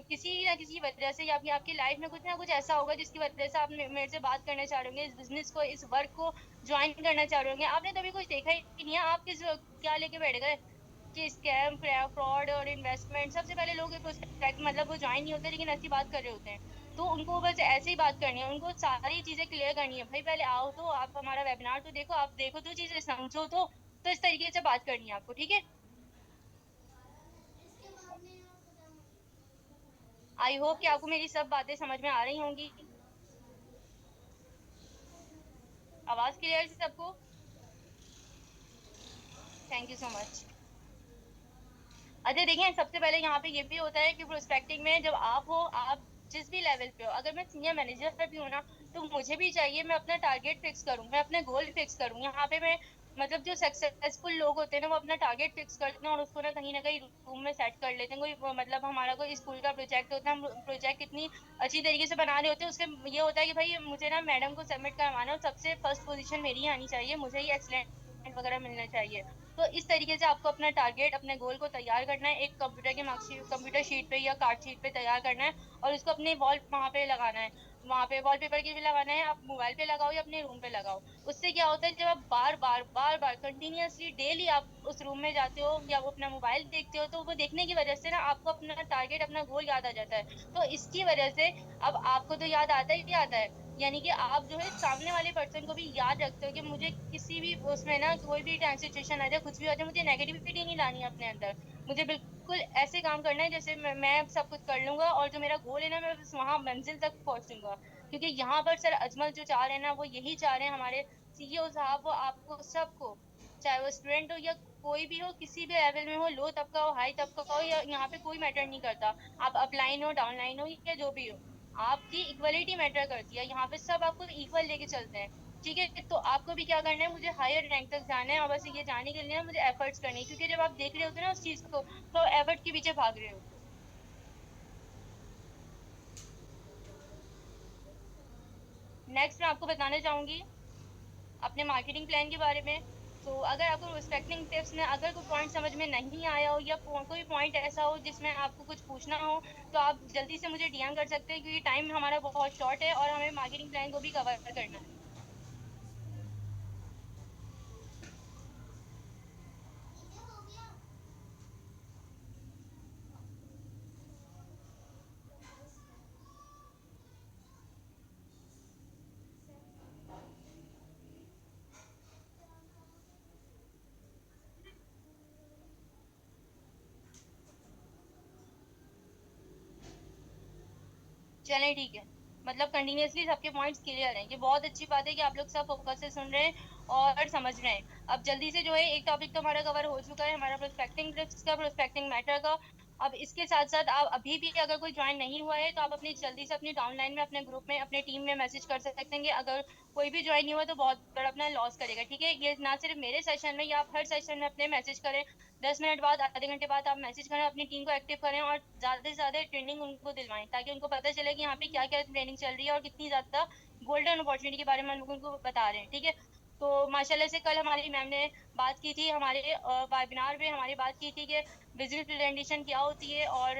किसी ना किसी वजह से, या फिर आपकी लाइफ में कुछ ना कुछ ऐसा होगा जिसकी वजह से आप मेरे से बात करना चाह रहे होंगे, इस बिजनेस को, इस वर्क को ज्वाइन करना चाह रहे होंगे। आपने तो अभी कुछ देखा ही नहीं है, आप किस क्या लेके बैठ गए कि स्कैम, फ्रॉड और इन्वेस्टमेंट। सबसे पहले लोग प्रोस्पेक्ट मतलब वो ज्वाइन नहीं होते लेकिन ऐसी बात कर रहे होते हैं। तो उनको बस ऐसे ही बात करनी है, उनको सारी चीजें क्लियर करनी है। भाई पहले आओ तो आप हमारा वेबिनार तो देखो, आप देखो तो चीजें समझो तो इस तरीके से बात करनी है आपको, ठीक है। आई होप कि आपको मेरी सब बातें समझ में आ रही होंगी। आवाज क्लियर है सबको? Thank you so much. अच्छा देखिए, सबसे पहले यहाँ पे ये भी होता है कि प्रोस्पेक्टिंग में जब आप हो, आप जिस भी लेवल पे हो, अगर मैं सीनियर मैनेजर भी हूँ ना, तो मुझे भी चाहिए मैं अपना टारगेट फिक्स करूँ, मैं अपने गोल फिक्स करूँ। यहाँ पे मैं मतलब जो सक्सेसफुल लोग होते हैं ना, वो अपना टारगेट फिक्स करते हैं और उसको ना कहीं रूम में सेट कर लेते हैं। कोई मतलब हमारा कोई स्कूल का प्रोजेक्ट होता है, हम प्रोजेक्ट इतनी अच्छी तरीके से बना रहे होते हैं, उसके ये होता है कि भाई मुझे ना मैडम को सबमिट करवाना है और सबसे फर्स्ट पोजीशन मेरी ही आनी चाहिए, मुझे ही एक्सलेंट वगैरह मिलना चाहिए। तो इस तरीके से आपको अपना टारगेट, अपने गोल को तैयार करना है, एक कंप्यूटर के मार्कशीट, कंप्यूटर शीट पे या कार्ड शीट पे तैयार करना है, और उसको अपने वॉल वहां पे लगाना है। वहां पे वॉलपेपर के भी लगाना है, आप मोबाइल पे लगाओ या अपने रूम पे लगाओ। उससे क्या होता है, जब आप बार बार कंटिन्यूअसली डेली आप उस रूम में जाते हो या वो अपना मोबाइल देखते हो, तो वो देखने की वजह से ना आपको अपना टारगेट, अपना गोल याद आ जाता है। तो इसकी वजह से अब आपको तो याद आता ही आता है, यानी कि आप जो है सामने वाले पर्सन को भी याद रखते हो कि मुझे किसी भी उसमें ना कोई भी टेंस सिचुएशन आ जाए, कुछ भी आ जाए, मुझे नेगेटिविटी नहीं लानी है अपने अंदर। मुझे बिल्कुल ऐसे काम करना है जैसे मैं सब कुछ कर लूंगा, और जो मेरा गोल है ना, मैं बस वहां मंजिल तक पहुंचूंगा। क्योंकि यहाँ पर सर अजमल जो चाह रहे हैं ना, वो यही चाह रहे हैं, हमारे सीईओ साहब, वो आपको सबको, चाहे वो स्टूडेंट हो या कोई भी हो, किसी भी लेवल में हो, लो तबका हो, हाई तबका हो, या यहाँ पे कोई मैटर नहीं करता, आप अपलाइन हो, डाउनलाइन हो, या जो भी हो, आपकी इक्वलिटी मैटर करती है। यहाँ पे सब आपको इक्वल लेके चलते हैं, ठीक है। तो आपको भी क्या करना है, मुझे हायर रैंक तक जाना है, और बस ये जाने के लिए मुझे एफर्ट्स करनी है, क्योंकि जब आप देख रहे होते हो ना उस चीज को, तो एफर्ट के पीछे भाग रहे होते हो। नेक्स्ट मैं आपको बताना चाहूंगी अपने मार्केटिंग प्लान के बारे में। तो अगर आपको रिस्पेक्टिंग टिप्स में अगर कोई पॉइंट समझ में नहीं आया हो, या कोई पॉइंट ऐसा हो जिसमें आपको कुछ पूछना हो, तो आप जल्दी से मुझे डीएम कर सकते हैं, क्योंकि टाइम हमारा बहुत शॉर्ट है और हमें मार्केटिंग प्लान को भी कवर करना है। चलें ठीक है, मतलब कंटिन्यूअसली सबके पॉइंट्स क्लियर हैं, ये बहुत अच्छी बात है कि आप लोग सब फोकस से सुन रहे हैं और समझ रहे हैं। अब जल्दी से जो है एक टॉपिक तो हमारा कवर हो चुका है, हमारा प्रोस्पेक्टिंग रिस्क का, प्रोस्पेक्टिंग मैटर का। अब इसके साथ साथ आप अभी भी अगर कोई ज्वाइन नहीं हुआ है, तो आप अपनी जल्दी से अपनी डाउनलाइन में, अपने ग्रुप में, अपने टीम में मैसेज कर सकते हैं कि अगर कोई भी ज्वाइन नहीं हुआ तो बहुत बड़ा अपना लॉस करेगा, ठीक है। ये ना सिर्फ मेरे सेशन में, या आप हर सेशन में अपने मैसेज करें, 10 मिनट बाद, आधे घंटे बाद आप मैसेज करें, अपनी टीम को एक्टिव करें, और ज्यादा से ज्यादा ट्रेनिंग उनको दिलवाएं, ताकि उनको पता चले कि यहाँ पे क्या क्या ट्रेनिंग चल रही है और कितनी ज्यादा गोल्डन अपॉर्चुनिटी के बारे में हम लोगों को बता रहे हैं, ठीक है। तो माशाल्लाह से कल हमारी मैम ने बात की थी, हमारे वेबिनार में हमारी बात की थी कि बिजनेस प्रेजेंटेशन क्या होती है, और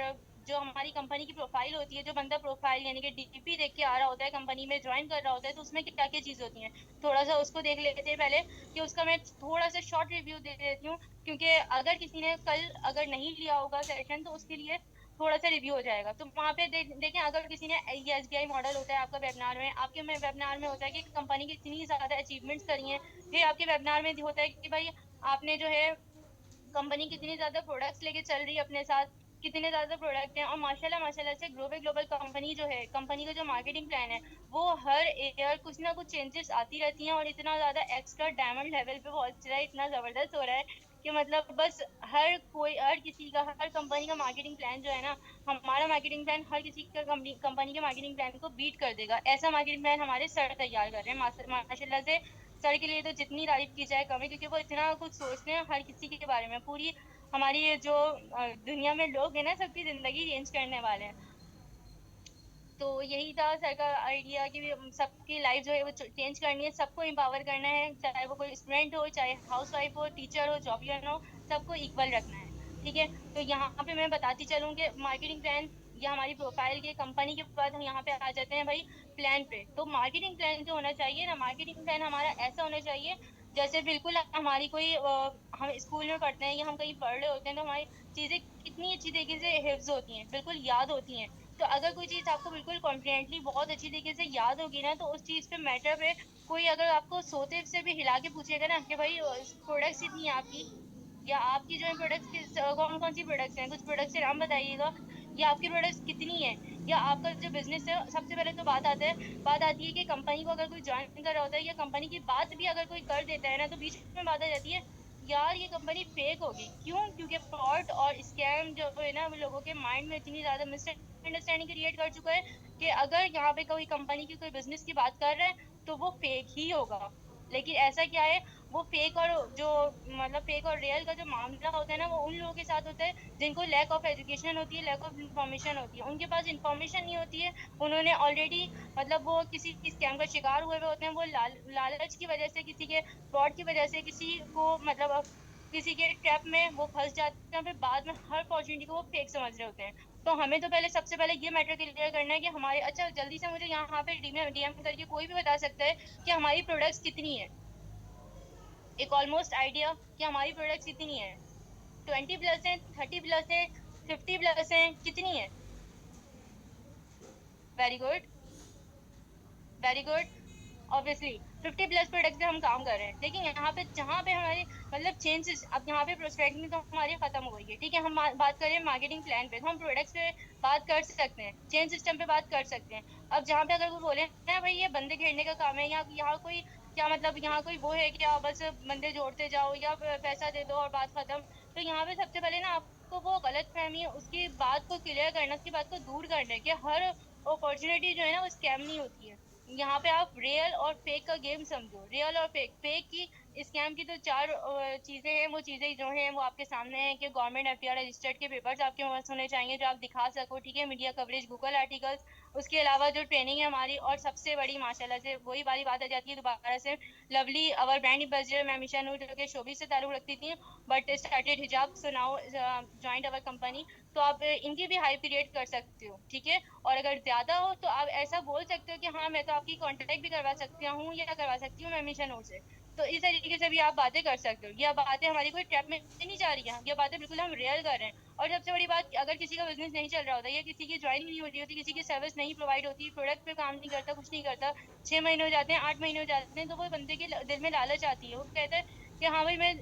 जो हमारी कंपनी की प्रोफाइल होती है, जो बंदा प्रोफाइल यानी कि डीपी देख के आ रहा होता है, कंपनी में ज्वाइन कर रहा होता है, तो उसमें क्या क्या चीज होती है, थोड़ा सा उसको देख लेते हैं पहले। कि उसका मैं थोड़ा सा शॉर्ट रिव्यू दे देती हूँ, क्योंकि अगर किसी ने कल अगर नहीं लिया होगा सेशन, तो उसके लिए थोड़ा सा रिव्यू हो जाएगा। तो वहां पे देखें, अगर किसी ने, ये एसबीआई मॉडल होता है आपका वेबिनार में, आपके में वेबिनार में होता है कि कंपनी की इतनी ज्यादा अचीवमेंट्स करी हैं, फिर आपके वेबिनार में होता है कि भाई आपने जो है कंपनी कितनी ज्यादा प्रोडक्ट्स लेके चल रही है अपने साथ, कितने ज्यादा प्रोडक्ट हैं, और माशाल्लाह माशाल्लाह से ग्लोबल ग्लोबल कंपनी जो है, कंपनी का जो मार्केटिंग प्लान है वो हर ईयर कुछ ना कुछ चेंजेस आती रहती हैं, और इतना ज्यादा एक्स्ट्रा डायमंड लेवल पे पहुंच रहा है, इतना जबरदस्त हो रहा है कि मतलब बस हर कोई, हर किसी का, हर कंपनी का मार्केटिंग प्लान जो है ना, हमारा मार्केटिंग प्लान हर किसी का कंपनी के मार्केटिंग प्लान को बीट कर देगा। ऐसा मार्केटिंग प्लान हमारे सर तैयार कर रहे हैं माशाल्लाह से। सर के लिए तो जितनी तारीफ की जाए कम है, क्योंकि वो इतना कुछ सोचते हैं हर किसी के बारे में। पूरी हमारी ये जो दुनिया में लोग हैं ना, सबकी जिंदगी चेंज करने वाले हैं। तो यही था सर का आइडिया कि सबकी लाइफ जो है वो चेंज करनी है, सबको एम्पावर करना है, चाहे वो कोई स्टूडेंट हो, चाहे हाउस वाइफ हो, टीचर हो, जॉबियन हो, सबको इक्वल रखना है। ठीक है, तो यहाँ पे मैं बताती चलूँ कि मार्केटिंग प्लान, ये हमारी प्रोफाइल के कंपनी के बाद हम यहाँ पे आ जाते हैं भाई प्लान पे। तो मार्केटिंग प्लान जो होना चाहिए ना, मार्केटिंग प्लान हमारा ऐसा होना चाहिए जैसे बिल्कुल हमारी कोई हम स्कूल में पढ़ते हैं या हम कहीं पढ़ रहे होते हैं, तो हमारी चीजें कितनी अच्छी तरीके से हिफ्ज होती हैं, बिल्कुल याद होती हैं। तो अगर कोई चीज आपको बिल्कुल कॉन्फिडेंटली बहुत अच्छी तरीके से याद होगी ना, तो उस चीज पे मैटर पे कोई अगर आपको सोते से भी हिला के पूछेगा ना कि भाई प्रोडक्ट्स कितनी है आपकी, या आपकी जो है प्रोडक्ट्स की कौन कौन सी प्रोडक्ट्स हैं, कुछ प्रोडक्ट्स के नाम बताइएगा, या आपकी प्रोडक्ट्स कितनी है, या आपका जो बिजनेस है। सबसे पहले तो बात आती है कि कंपनी को अगर कोई ज्वाइन कर रहा होता है, या कंपनी की बात भी अगर कोई कर देता है ना, तो बीच में बात आ जाती है यार ये कंपनी फेक होगी। क्यों? क्योंकि फ्रॉड और स्कैम जो है ना, वो लोगों के माइंड में इतनी ज्यादा मिसअंडरस्टैंडिंग क्रिएट कर चुका है कि अगर यहाँ पे कोई कंपनी की कोई बिजनेस की बात कर रहा है तो वो फेक ही होगा। लेकिन ऐसा क्या है, वो फेक और जो, मतलब फेक और रियल का जो मामला होता है ना, वो उन लोगों के साथ होता है जिनको लैक ऑफ एजुकेशन होती है, लैक ऑफ इन्फॉर्मेशन होती है, उनके पास इन्फॉर्मेशन नहीं होती है। उन्होंने ऑलरेडी, मतलब वो किसी स्कैम का शिकार हुए हुए होते हैं, वो लालच की वजह से, किसी के फ्रॉड की वजह से, किसी को मतलब किसी के ट्रैप में वो फंस जाते हैं, फिर बाद में हर अपॉर्चुनिटी को वो फेक समझ रहे होते हैं। तो हमें तो पहले, सबसे पहले ये मैटर क्लियर करना है कि हमारे, अच्छा जल्दी से मुझे यहाँ पे डीएम करके कोई भी बता सकता है कि हमारी प्रोडक्ट्स कितनी है, एक ऑलमोस्ट आइडिया कि हमारी प्रोडक्ट्स कितनी है। 20+ है, 30+ है, 50+ है, कितनी है? Very good, very good. Obviously 50+ product पे हम काम कर रहे हैं, लेकिन यहाँ पे जहाँ पे हमारे मतलब चेंजेस, अब यहाँ पे प्रोस्पेक्टिंग तो हमारी खत्म हो गई है। ठीक है, हम बात करें मार्केटिंग प्लान पे, तो हम प्रोडक्ट्स पे बात कर सकते हैं, चेंज सिस्टम पे बात कर सकते हैं। अब जहाँ पे अगर वो बोले ना भाई ये बंदे घेरने का काम है, या यहाँ कोई क्या, मतलब यहाँ कोई वो है कि आप बस बंदे जोड़ते जाओ या पैसा दे दो और बात खत्म, तो यहाँ पे सबसे पहले ना आपको वो गलत फहमी है उसकी बात को क्लियर करना, उसकी बात को दूर करना है कि हर अपॉर्चुनिटी जो है ना वो स्कैम नहीं होती है। यहाँ पे आप रियल और फेक का गेम समझो, रियल और फेक। फेक की, स्कैम की तो चार चीजें हैं, वो चीजें जो हैं वो आपके सामने हैं कि गवर्नमेंट एफडीआर रजिस्टर्ड के पेपर्स आपके पास होने चाहिए जो आप दिखा सको। ठीक है, मीडिया कवरेज, गूगल आर्टिकल्स, उसके अलावा जो ट्रेनिंग है हमारी, और सबसे बड़ी माशाल्लाह से वही वाली बात आ जाती है दोबारा से, लवली अवर ब्रांड एम्बेसडर मैं मिशन हूँ, जो कि शोबी से ताल्लुक रखती थी बट स्टार्टेड हिजाब, so now joint our company. तो आप इनकी भी हाई पीरियड कर सकते हो। ठीक है, और अगर ज्यादा हो तो आप ऐसा बोल सकते हो कि हाँ मैं तो आपकी कांटेक्ट भी करवा सकती हूँ या करवा सकती हूँ मैं मिशन मोड से। तो इस तरीके से भी आप बातें कर सकते हो। ये बातें हमारी कोई ट्रैप में नहीं जा रही है, ये बातें बिल्कुल हम रियल कर रहे हैं। और सबसे बड़ी बात, अगर किसी का बिजनेस नहीं चल रहा होता, या किसी की ज्वाइनिंग नहीं होती होती, किसी की सर्विस नहीं प्रोवाइड होती, प्रोडक्ट पे काम नहीं करता, कुछ नहीं करता, 6 महीने हो जाते हैं, 8 महीने हो जाते हैं, तो वो बंदे के दिल में लालच आती है, वो कहता है कि हाँ भाई मैं,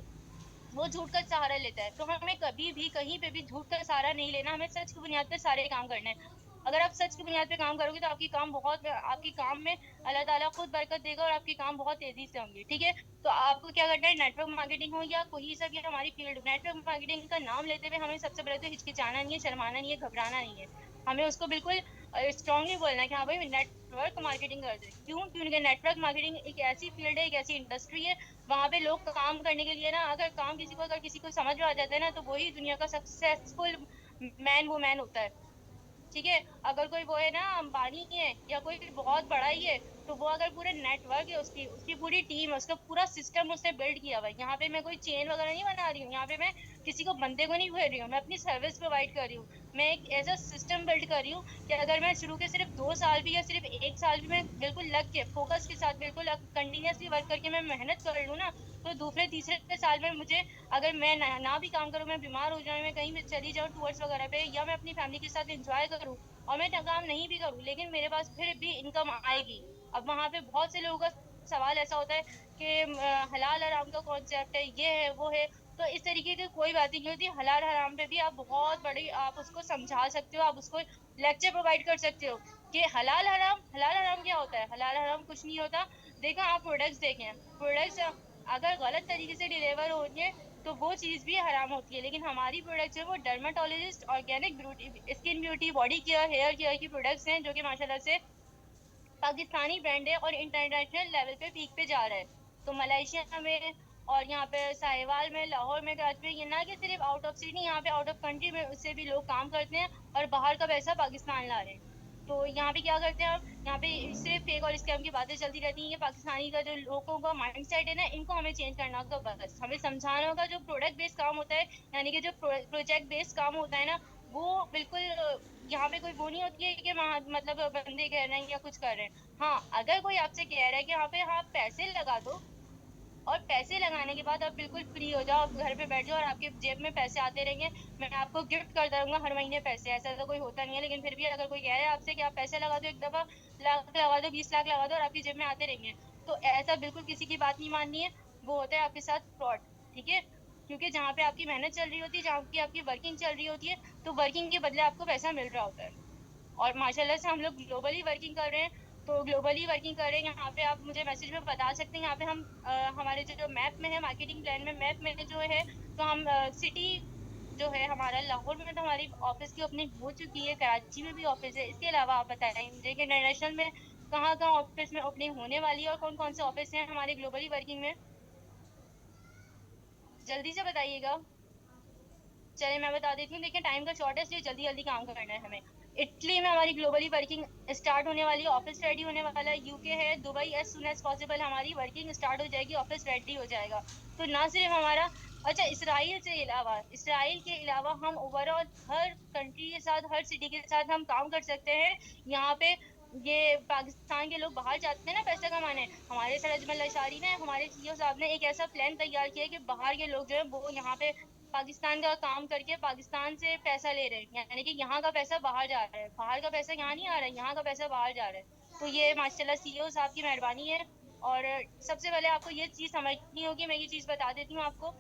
वो झूठ का सहारा लेता है। तो हमें कभी भी कहीं पे भी झूठ का सहारा नहीं लेना, हमें सच की बुनियाद पे सारे काम करने हैं। अगर आप सच की बुनियाद पे काम करोगे तो आपकी काम में अल्लाह ताला खुद बरकत देगा, और आपके काम बहुत तेजी से होंगे। ठीक है, तो आपको क्या करना है, नेटवर्क मार्केटिंग हो या कोई सा भी हमारी फील्ड, नेटवर्क मार्केटिंग का नाम लेते हुए हमें सबसे पहले तो हिचकिचाना नहीं है, शर्माना नहीं है, घबराना नहीं है। हमें उसको बिल्कुल स्ट्रांगली बोलना है कि हाँ भाई नेटवर्क मार्केटिंग कर दे। क्यों? क्योंकि नेटवर्क मार्केटिंग एक ऐसी फील्ड है, एक ऐसी इंडस्ट्री है, वहां पे लोग काम करने के लिए ना, अगर किसी को समझ में आ जाता है ना, तो वही दुनिया का सक्सेसफुल मैन वुमैन होता है। ठीक है, अगर कोई वो है ना, अंबानी है या कोई बहुत बड़ा ही है, तो वो अगर पूरा नेटवर्क है, उसकी उसकी पूरी टीम है, उसका पूरा सिस्टम उसने बिल्ड किया हुआ है। यहाँ पे मैं कोई चेन वगैरह नहीं बना रही हूँ, यहाँ पे मैं किसी को बंदे को नहीं भेज रही हूँ, मैं अपनी सर्विस प्रोवाइड कर रही हूँ। मैं एक ऐसा सिस्टम बिल्ड कर रही हूँ कि अगर मैं शुरू के सिर्फ 2 साल भी या सिर्फ 1 साल भी मैं बिल्कुल लग के फोकस के साथ बिल्कुल कंटिन्यूसली वर्क करके मैं मेहनत कर लूँ ना, तो दूसरे तीसरे साल में मुझे, अगर मैं ना भी काम करूँ, मैं बीमार हो जाऊँ, मैं कहीं भी चली जाऊँ टूर्स वगैरह पे, या मैं अपनी फैमिली के साथ एंजॉय करूँ और मैं काम नहीं भी करूँ, लेकिन मेरे पास फिर भी इनकम आएगी। अब वहां पे बहुत से लोगों का सवाल ऐसा होता है कि हलाल हराम का कॉन्सेप्ट है, ये है वो है। तो इस तरीके की कोई बात ही नहीं होती। हलाल हराम पे भी आप बहुत बड़ी, आप उसको समझा सकते हो, आप उसको लेक्चर प्रोवाइड कर सकते हो कि हलाल हराम क्या होता है। हलाल हराम कुछ नहीं होता। देखो आप प्रोडक्ट्स देखें, प्रोडक्ट्स अगर गलत तरीके से डिलीवर हो रही है तो वो चीज भी हराम होती है, लेकिन हमारी प्रोडक्ट्स है वो dermatologist, organic beauty, skin beauty, body care, hair care की प्रोडक्ट्स हैं, जो कि माशाल्लाह से पाकिस्तानी ब्रांड है और इंटरनेशनल लेवल पे पीक पे जा रहा है। तो मलेशिया में और यहाँ पे साहिवाल में, लाहौर में, कराची में, ये ना कि सिर्फ आउट ऑफ सिटी, यहाँ पे आउट ऑफ कंट्री में उससे भी लोग काम करते हैं और बाहर का पैसा पाकिस्तान ला रहे हैं। तो यहाँ पे क्या करते हैं हम, यहाँ पे सिर्फ फेक और स्कैम की बातें चलती रहती हैं। ये पाकिस्तानी का जो लोगों का माइंड सेट है ना, इनको हमें चेंज करना होगा। बस हमें समझाना होगा, जो प्रोडक्ट बेस्ड काम होता है, यानी कि जो प्रोजेक्ट बेस्ड काम होता है ना, वो बिल्कुल यहाँ पे कोई वो नहीं होती है कि वहाँ मतलब बंदे कह रहे हैं या कुछ कर रहे हैं। हाँ, अगर कोई आपसे कह रहा है कि यहाँ पे हाँ पैसे लगा दो, और पैसे लगाने के बाद आप बिल्कुल फ्री हो जाओ, आप घर पे बैठ जाओ और आपके जेब में पैसे आते रहेंगे, मैं आपको गिफ्ट कर दूंगा हर महीने पैसे, ऐसा तो कोई होता नहीं है। लेकिन फिर भी अगर कोई कह रहा है आपसे कि आप पैसे लगा दो, एक दफा लाख लगा दो, 20 लाख लगा दो और आपकी जेब में आते रहेंगे, तो ऐसा बिल्कुल किसी की बात नहीं माननी है। वो होता है आपके साथ फ्रॉड। ठीक है, क्योंकि जहाँ पे आपकी मेहनत चल रही होती है, जहाँ की आपकी वर्किंग चल रही होती है, तो वर्किंग के बदले आपको पैसा मिल रहा होता है। और माशाल्लाह से हम लोग ग्लोबली वर्किंग कर रहे हैं। तो ग्लोबली वर्किंग कर रहे हैं, यहाँ पे आप मुझे मैसेज में बता सकते हैं। यहाँ पे हम हमारे जो मैप में है, मार्केटिंग प्लान में मैप में जो है, तो हम सिटी जो है हमारा, लाहौर में तो हमारी ऑफिस की ओपनिंग हो चुकी है, कराची में भी ऑफिस है। इसके अलावा आप बताएं मुझे कि इंटरनेशनल में कहाँ कहाँ ऑफिस में ओपनिंग होने वाली है और कौन कौन से ऑफिस हैं हमारे ग्लोबली वर्किंग में, जल्दी से बताइएगा। चलिए मैं बता देती हूँ। देखिए टाइम का शॉर्ट है, इसलिए जल्दी जल्दी काम करना है हमें। इटली में हमारी ग्लोबली वर्किंग स्टार्ट होने वाली है, ऑफिस रेडी होने वाला है। यूके है, Dubai, as soon as possible हमारी वर्किंग स्टार्ट हो जाएगी, ऑफिस रेडी हो जाएगा। तो ना सिर्फ हमारा, अच्छा इसराइल से अलावा, इसराइल के अलावा हम ओवरऑल हर कंट्री के साथ, हर सिटी के साथ हम काम कर सकते हैं। यहाँ पे ये पाकिस्तान के लोग बाहर जाते हैं ना पैसा कमाने, हमारे सर अजमल अशारी ने, हमारे सीईओ साहब ने एक ऐसा प्लान तैयार किया है कि बाहर के लोग जो है वो यहाँ पे पाकिस्तान का काम करके पाकिस्तान से पैसा ले रहे हैं, यानी कि यहाँ का पैसा बाहर जा रहा है, बाहर का पैसा यहाँ नहीं आ रहा है, यहाँ का पैसा बाहर जा रहा है। तो ये माशाल्लाह सीईओ साहब की मेहरबानी है। और सबसे पहले आपको ये चीज समझनी होगी, मैं ये चीज बता देती हूँ आपको।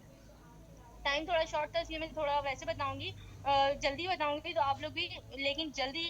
टाइम थोड़ा शॉर्ट था इसलिए मैं थोड़ा वैसे बताऊंगी, जल्दी बताऊंगी तो आप लोग भी, लेकिन जल्दी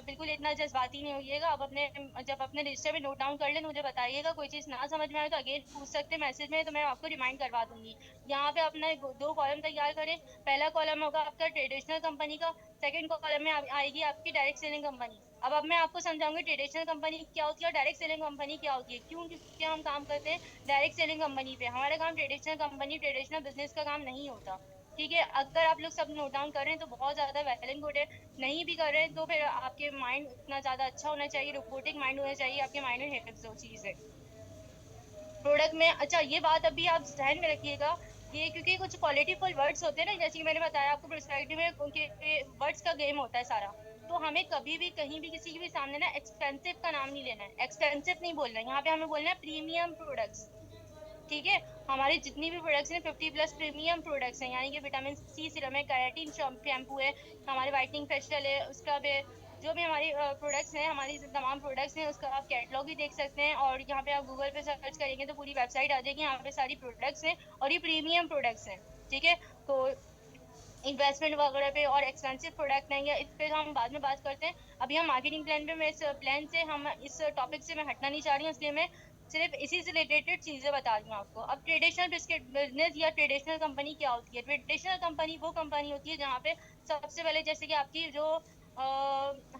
बिल्कुल इतना जज्बाती नहीं होइएगा। आप अपने, जब अपने रजिस्टर में नोट डाउन कर लें तो मुझे बताइएगा। कोई चीज ना समझ में आए तो अगेन पूछ सकते हैं मैसेज में, तो मैं आपको रिमाइंड करवा दूंगी। यहाँ पे अपना 2 कॉलम तैयार करें। पहला कॉलम होगा आपका ट्रेडिशनल कंपनी का, सेकंड कॉलम में आएगी आपकी डायरेक्ट सेलिंग कंपनी। अब मैं आपको समझाऊंगी ट्रेडिशनल कंपनी क्या होती है और डायरेक्ट सेलिंग कंपनी क्या होती है, क्यों, क्योंकि हम काम करते हैं डायरेक्ट सेलिंग कंपनी पे। हमारा काम ट्रेडिशनल कंपनी, ट्रेडिशनल बिजनेस का काम नहीं होता। ठीक है, अगर आप लोग सब नोट डाउन कर रहे हैं तो बहुत ज्यादा वेल एंड गुड है। नहीं भी कर रहे हैं तो फिर आपके माइंड उतना ज्यादा अच्छा होना चाहिए, रिपोर्टिंग माइंड होना चाहिए, आपके माइंड में हिफ्ज हो चीज है प्रोडक्ट में। अच्छा ये बात अभी आप ध्यान में रखिएगा, ये क्योंकि कुछ क्वालिटीफुल वर्ड्स होते हैं ना, जैसे कि मैंने बताया आपको प्रोस्पेक्टिव में उनके वर्ड्स का गेम होता है सारा। तो हमें कभी भी कहीं भी किसी के भी सामने ना एक्सपेंसिव का नाम नहीं लेना है, एक्सपेंसिव नहीं बोलना है, यहाँ पे हमें बोलना है प्रीमियम प्रोडक्ट्स। ठीक है, हमारी जितनी भी प्रोडक्ट्स हैं 50+ प्रीमियम प्रोडक्ट्स हैं, यानी कि विटामिन सी सीरम है, केराटिन शैम्पू है, हमारे व्हाइटनिंग फेशियल है, उसका भी जो भी हमारी प्रोडक्ट्स हैं, हमारी तमाम प्रोडक्ट्स हैं, उसका आप कैटलॉग भी देख सकते हैं। और यहाँ पे आप गूगल पे सर्च करेंगे तो पूरी वेबसाइट आ जाएगी, यहाँ पे सारी प्रोडक्ट्स हैं और ये प्रीमियम प्रोडक्ट्स हैं। ठीक है, तो इन्वेस्टमेंट वगैरह पे और एक्सपेंसिव प्रोडक्ट नहीं है, इस पे हम बाद में बात करते हैं। अभी हम मार्केटिंग प्लान पे, मैं इस प्लान से, हम इस टॉपिक से मैं हटना नहीं चाह रही हूँ, इसलिए मैं सिर्फ इसी से रिलेटेड चीजें बता रही हूँ आपको। अब ट्रेडिशनल बिस्किट बिजनेस या ट्रेडिशनल कंपनी क्या होती है। ट्रेडिशनल कंपनी वो कंपनी होती है जहाँ पे सबसे पहले, जैसे कि आपकी जो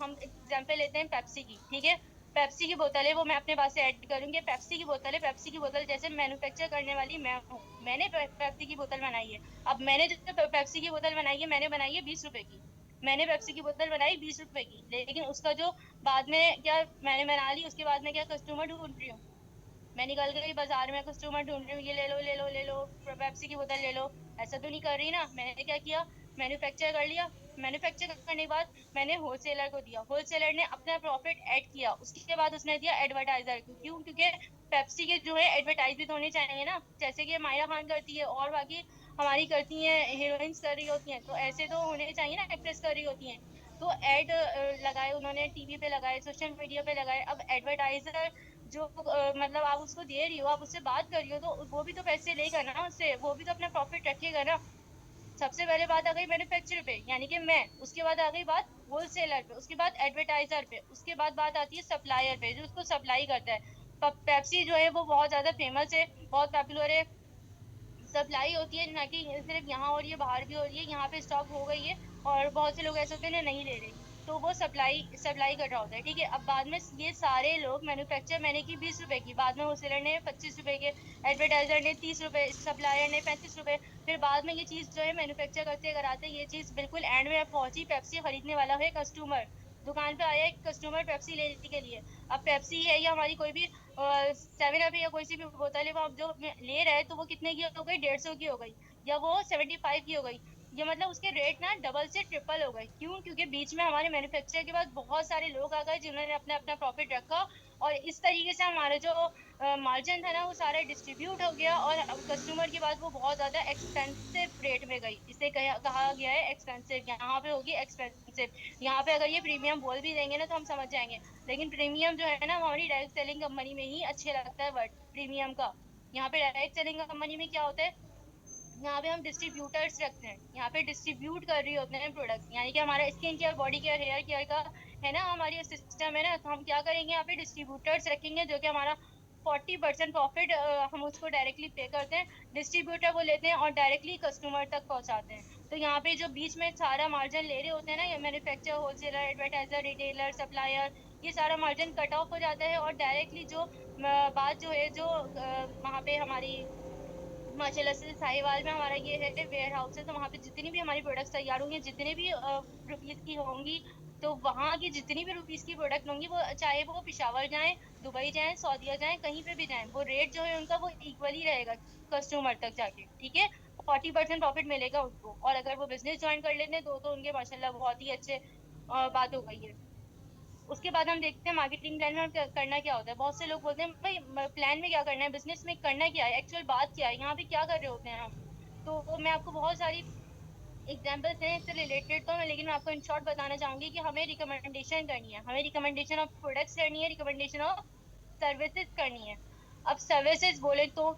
हम एग्जाम्पल लेते हैं पेप्सी की। ठीक है, पेप्सी की बोतल है, वो मैं अपने पास से ऐड करूंगी, पेप्सी की बोतल है, पेप्सी की बोतल जैसे मैन्युफैक्चर करने वाली मैं हूँ, मैंने पेप्सी की बोतल बनाई है। अब मैंने जो पेप्सी की बोतल बनाई है, मैंने बनाई है 20 रुपए की। मैंने पेप्सी की बोतल बनाई 20 रुपए की, लेकिन उसका जो बाद में क्या, मैंने बना ली, उसके बाद में क्या कस्टमर ढूंढ रही हूँ, मैं निकल गई बाजार में कस्टमर ढूंढ रही हूँ, ये ले लो ले लो ले लो, पेप्सी की बोतल ले लो, ऐसा तो नहीं कर रही ना। मैंने क्या किया, मैन्युफैक्चर कर लिया। मैन्युफैक्चर करने के बाद मैंने होलसेलर को दिया, होलसेलर ने अपना प्रॉफिट ऐड किया, उसके बाद उसने दिया एडवर्टाइजर को। क्यों? क्योंकि पेप्सी के जो है एडवर्टाइज भी तो होने चाहिए ना, जैसे कि मायरा खान करती है और बाकी हमारी करती हैं, हीरोइंस कर रही होती हैं, तो ऐसे तो होने चाहिए ना, एक्ट्रेस कर रही होती हैं। तो एड लगाए उन्होंने, टीवी पे लगाए, सोशल मीडिया पे लगाए। अब एडवर्टाइजर जो मतलब आप उसको दे रही हो, आप उससे बात कर रही हो, तो वो भी तो पैसे लेगा ना उससे, वो भी तो अपना प्रॉफिट रखेगा ना। सबसे पहले बात आ गई मैन्युफैक्चरर पे, यानी कि मैं, उसके बाद आ गई बात होलसेलर पे, उसके बाद एडवर्टाइजर पे, उसके बाद बात आती है सप्लायर पे, जो उसको सप्लाई करता है। पेप्सी जो है वो बहुत ज्यादा फेमस है, बहुत पॉपुलर है, सप्लाई होती है ना कि सिर्फ यहाँ हो रही है, बाहर भी हो रही है, यहाँ पे स्टॉक हो गई है, और बहुत से लोग ऐसे होते हैं ना नहीं ले रहे, तो वो सप्लाई सप्लाई कर रहा होता है, ठीक है। अब बाद में ये सारे लोग, मैन्युफैक्चर मैंने की 20 रुपए की, बाद में होलसेलर ने 25 रुपए के, एडवर्टाइजर ने 30 रुपए, सप्लायर ने 35 रुपए, फिर बाद में ये चीज जो है मैन्युफैक्चर करते कराते ये चीज बिल्कुल एंड में पहुंची, पेप्सी खरीदने वाला है कस्टमर, दुकान पे आया एक कस्टमर पेप्सी लेने के लिए। अब पेप्सी है या हमारी कोई भी 7 अप या कोई सी भी बोतल है, वो आप जो ले रहे हैं, तो वो कितने की हो गई, 150 की हो गई, या वो 75 की हो गई, ये मतलब उसके रेट ना डबल से ट्रिपल हो गए। क्यों? क्योंकि बीच में हमारे मैन्युफैक्चरर के बाद बहुत सारे लोग आ गए जिन्होंने अपना अपना प्रॉफिट रखा, और इस तरीके से हमारे जो मार्जिन था ना वो सारा डिस्ट्रीब्यूट हो गया, और कस्टमर की बात वो बहुत ज्यादा एक्सपेंसिव रेट में गई, इसे कहा गया है एक्सपेंसिव, यहाँ पे होगी एक्सपेंसिव। यहाँ पे अगर ये प्रीमियम बोल भी देंगे ना तो हम समझ जाएंगे, लेकिन प्रीमियम जो है ना हमारी डायरेक्ट सेलिंग कंपनी में ही अच्छे लगता है वर्ड प्रीमियम का। यहाँ पे डायरेक्ट सेलिंग कंपनी में क्या होता है, यहाँ पे हम डिस्ट्रीब्यूटर्स रखते हैं, यहाँ पे डिस्ट्रीब्यूट कर रही होते हैं प्रोडक्ट, यानी कि हमारा skin care, body care, hair care का है ना, हमारी सिस्टम है ना, तो हम क्या करेंगे, यहाँ पे डिस्ट्रीब्यूटर्स रखेंगे, जो कि हमारा 40% प्रॉफिट हम उसको डायरेक्टली पे करते हैं, डिस्ट्रीब्यूटर वो लेते हैं और डायरेक्टली कस्टमर तक पहुंचाते हैं। तो यहाँ पे जो बीच में सारा मार्जिन ले रहे होते हैं ना, ये manufacture, wholesaler, advertiser, retailer, supplier, ये सारा मार्जिन कट ऑफ हो जाता है, और डायरेक्टली जो बात जो है, जो वहाँ पे हमारी माशाल्लाह से साहिवाल में हमारा ये है वेयर हाउस है, तो वहां पे जितनी भी हमारी प्रोडक्ट्स तैयार होंगी, जितने भी रुपीस की होंगी, तो वहां की जितनी भी रुपीस की प्रोडक्ट होंगी, वो चाहे वो पिशावर जाए, दुबई जाए, सऊदीया जाए, कहीं पे भी जाए, वो रेट जो है उनका वो इक्वली रहेगा कस्टमर तक जाके, ठीक है। 40% प्रॉफिट मिलेगा उनको, और अगर वो बिजनेस ज्वाइन कर लेते हैं तो उनके माशाल्लाह बहुत ही अच्छे बात हो गई है। उसके बाद हम देखते हैं मार्केटिंग प्लान में करना क्या होता है। बहुत से लोग बोलते हैं भाई प्लान में क्या करना है, बिजनेस में करना क्या है, एक्चुअल बात क्या है, यहाँ पे क्या कर रहे होते हैं हम। तो मैं आपको बहुत सारी एग्जाम्पल्स हैं इससे रिलेटेड, तो मैं लेकिन मैं आपको इन शॉर्ट बताना चाहूंगी कि हमें रिकमेंडेशन करनी है, हमें रिकमेंडेशन ऑफ प्रोडक्ट्स करनी है, रिकमेंडेशन ऑफ सर्विसेज करनी है। अब सर्विसेज बोले तो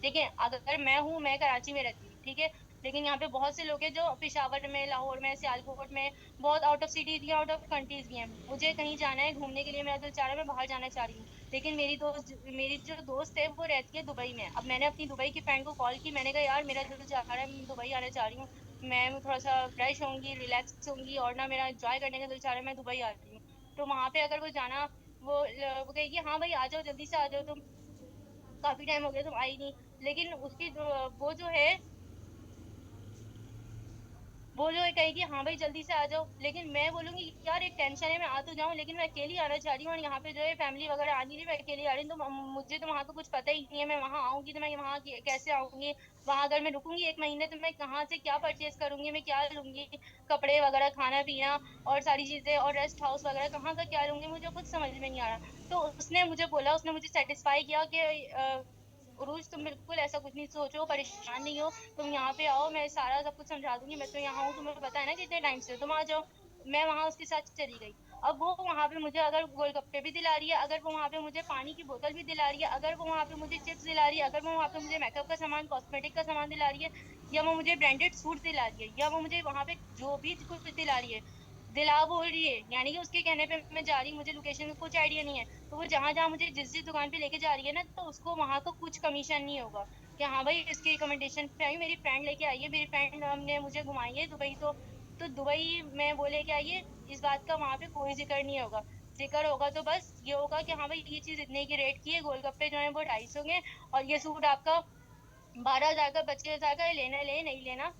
देखिए, अगर मैं कराची में रहती हूँ, ठीक है, लेकिन यहाँ पे बहुत से लोग हैं जो पेशावर में, लाहौर में, सियालकोट में, बहुत आउट ऑफ सिटीज भी, आउट ऑफ कंट्रीज भी हैं। मुझे कहीं जाना है घूमने के लिए, मेरा दिल चाह रहा है मैं बाहर जाना चाह रही हूँ, लेकिन मेरी जो दोस्त है वो रहती है दुबई में। अब मैंने अपनी दुबई की फ्रेंड को कॉल की, मैंने कहा यार मेरा दिल चाह रहा है, मैं दुबई आना चाह रही हूँ, मैं थोड़ा सा फ्रेश होंगी, रिलैक्स होंगी, और ना मेरा एंजॉय करने का दिल चाह रहा है, मैं दुबई आ रही हूँ। तो वहां पे अगर वो जाना, वो कहेगी हाँ भाई आ जाओ, जल्दी से आ जाओ तुम, काफी टाइम हो गया तुम आई नहीं। लेकिन उसकी वो जो है, वो जो है कहेगी हाँ भाई जल्दी से आ जाओ, लेकिन मैं बोलूंगी यार एक टेंशन है, मैं आ तो जाऊं, लेकिन मैं अकेली आना चाह रही हूँ, और यहाँ पे जो है फैमिली वगैरह आ नहीं रही, मैं अकेली आ रही हूँ, तो मुझे तो वहां का कुछ पता ही नहीं है, मैं वहां आऊंगी तो मैं वहां कैसे आऊंगी, वहां अगर मैं रुकूंगी एक महीने तो मैं कहाँ से क्या परचेज करूंगी, मैं क्या लूंगी, कपड़े वगैरह, खाना पीना और सारी चीजें, और रेस्ट हाउस वगैरह कहाँ का क्या लूंगी, मुझे कुछ समझ में नहीं आ रहा। तो उसने मुझे बोला, उसने मुझे सेटिस्फाई किया कि उरूज तुम बिल्कुल ऐसा कुछ नहीं सोचो, परेशान नहीं हो, तुम यहाँ पे आओ, मैं सारा सब कुछ समझा दूंगी, मैं तो यहाँ हूँ, तुम्हें पता है ना कितने टाइम से, तुम आ जाओ। मैं वहां उसके साथ चली गई। अब वो वहां पे मुझे अगर गोलगप्पे भी दिला रही है, अगर वो वहां पे मुझे पानी की बोतल भी दिला रही है, अगर वो वहां पे मुझे चिप्स दिला रही है, अगर वो वहां पे मुझे मेकअप का सामान, कॉस्मेटिक का सामान दिला रही है, या वो मुझे ब्रांडेड सूट दिला रही है, या वो मुझे वहां पे जो भी कुछ दिला रही है, दिला बोल रही है, यानी कि उसके कहने पे मैं जा रही हूँ, मुझे लोकेशन का कुछ आइडिया नहीं है, तो वो जहां जहां मुझे जिस जिस दुकान पे लेके जा रही है ना, तो उसको वहां का कुछ कमीशन नहीं होगा कि हाँ भाई इसकी रिकमेंडेशन पे आई, मेरी फ्रेंड लेके आई है, मेरी फ्रेंड ने मुझे घुमाई है दुबई, तो दुबई में वो लेके आई है, इस बात का वहां पे कोई जिक्र नहीं होगा। जिक्र होगा तो बस ये होगा कि हाँ भाई ये चीज इतने की रेट की है, गोलगप्पे जो है वो 250 के, और ये सूट आपका 12,000 का, 25,000 का, लेना ले नहीं लेना,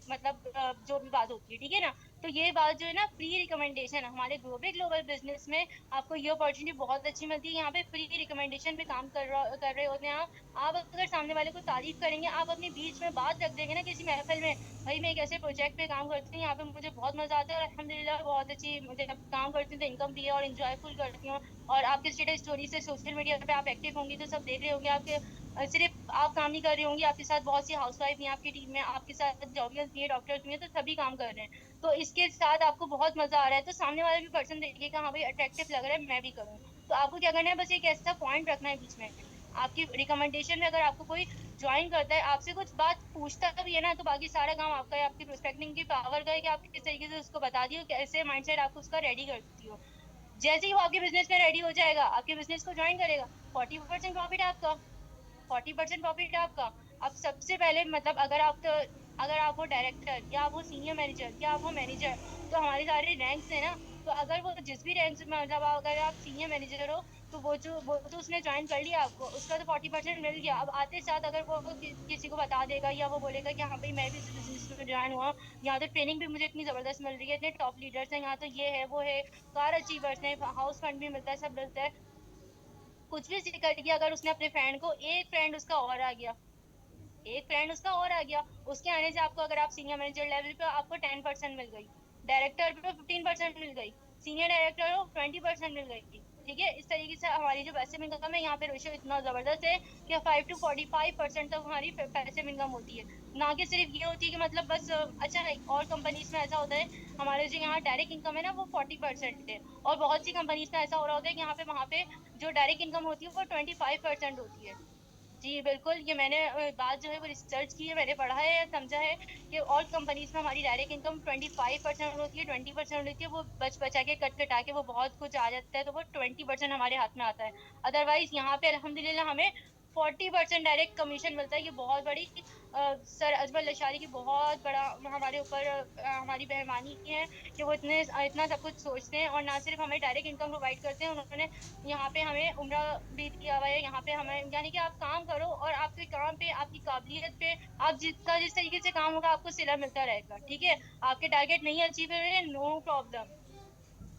मतलब जो भी बात होती है, ठीक है ना। तो ये बात जो है ना, फ्री रिकमेंडेशन हमारे ग्लोबल बिजनेस में आपको ये अपॉर्चुनिटी बहुत अच्छी मिलती है। यहाँ पे फ्री रिकमेंडेशन पे काम कर रहे होते हैं आप अगर सामने वाले को तारीफ करेंगे, आप अपने बीच में बात रख देंगे ना किसी महफिल में, भाई मैं एक ऐसे प्रोजेक्ट पे काम करती हूँ, यहाँ पे मुझे बहुत मजा आता है और अल्हम्दुलिल्लाह बहुत अच्छी मुझे काम करती हूँ तो इनकम भी है और इंजॉयफुल करती हूँ। और आपके स्टेटस स्टोरी से सोशल मीडिया पे आप एक्टिव होंगी तो सब देख रहे होंगे आपके, सिर्फ आप काम नहीं कर रही होंगी, आपके साथ बहुत सी हाउसवाइफ भी हैं आपकी टीम में, आपके साथ जॉबियर्स भी हैं, डॉक्टर्स भी हैं, तो सभी काम कर रहे हैं। तो इसके साथ आपको बहुत मजा आ रहा है, तो सामने वाला भी पर्सन देखिएगा हाँ भाई अट्रैक्टिव लग रहा है, मैं भी करूँ। तो आपको क्या करना है, बस एक ऐसा पॉइंट रखना है बीच में। आपकी रिकमेंडेशन में अगर आपको कोई ज्वाइन करता है, आपसे कुछ बात पूछता भी है ना, तो बाकी सारा काम आपका है। आपकी प्रोस्पेक्टिंग की पावर का है कि आप किस तरीके से उसको बता दियो, कैसे माइंडसेट आपको उसका रेडी करती हो। जैसे ही वो आपके बिजनेस में रेडी हो जाएगा, आपके बिजनेस को ज्वाइन करेगा, 40% प्रॉफिट है आपका। 40% प्रॉफिट है आपका। अब सबसे पहले मतलब अगर आप हो डायरेक्टर या आप हो सीनियर मैनेजर या आप हो मैनेजर, तो हमारे सारे रैंक्स है ना, तो अगर वो जिस भी रैंक में मतलब अगर आप सीनियर मैनेजर हो, तो वो तो उसने ज्वाइन कर लिया आपको, उसका तो 40% मिल गया। अब आते साथ अगर वो किसी को बता देगा या वो बोलेगा कि हाँ भाई मैं भी इस बिजनेस में ज्वाइन हुआ, यहाँ तो ट्रेनिंग भी मुझे इतनी जबरदस्त मिल रही है, इतने टॉप लीडर्स हैं यहाँ, तो ये है वो है, कार अचीवर्स हैं, हाउस फंड भी मिलता है, सब मिलता है, कुछ भी जिक्र किया, अगर उसने अपने फ्रेंड को, एक फ्रेंड उसका और आ गया, एक फ्रेंड उसका और आ गया, उसके आने से आपको, अगर आप सीनियर मैनेजर लेवल पे आपको 10% मिल गई, डायरेक्टर पे 15% मिल गई, सीनियर डायरेक्टर हो 20% मिल गई। ठीक है, इस तरीके से हमारी जो पैसिव इनकम है यहाँ पे रेशियो इतना जबरदस्त है कि 5 to 45% तक हमारी पैसिव इनकम होती है। ना कि सिर्फ ये होती है कि मतलब बस अच्छा है, और कंपनीज में ऐसा होता है, हमारे जो यहाँ डायरेक्ट इनकम है ना वो 40% है, और बहुत सी कंपनीज में ऐसा हो रहा होता है कि यहाँ पे वहाँ पे जो डायरेक्ट इनकम होती है वो 25% होती है। जी बिल्कुल, ये मैंने बात जो है वो रिसर्च की है, मैंने पढ़ा है, समझा है कि और कंपनीज में हमारी डायरेक्ट इनकम 25% होती है, 20% होती है, वो बच बचा के कट कटा के वो बहुत कुछ आ जाता है, तो वो 20% हमारे हाथ में आता है। अदरवाइज यहाँ पे अल्हम्दुलिल्लाह हमें 40% डायरेक्ट कमीशन मिलता है। ये बहुत बड़ी सर अजमल लशारी की बहुत बड़ा हमारे ऊपर हमारी बेईमानी है कि वो इतना सब कुछ सोचते हैं, और ना सिर्फ हमें डायरेक्ट इनकम प्रोवाइड करते हैं, उन्होंने यहाँ पे हमें उम्रा भी दिया हुआ है। यहाँ पे हमें यानी कि आप काम करो और आपके काम पे, आपकी काबिलियत पे, आप जिसका जिस तरीके से काम होगा आपको सिला मिलता रहेगा। ठीक है, आपके टारगेट नहीं अचीव हो रहे, नो प्रॉब्लम,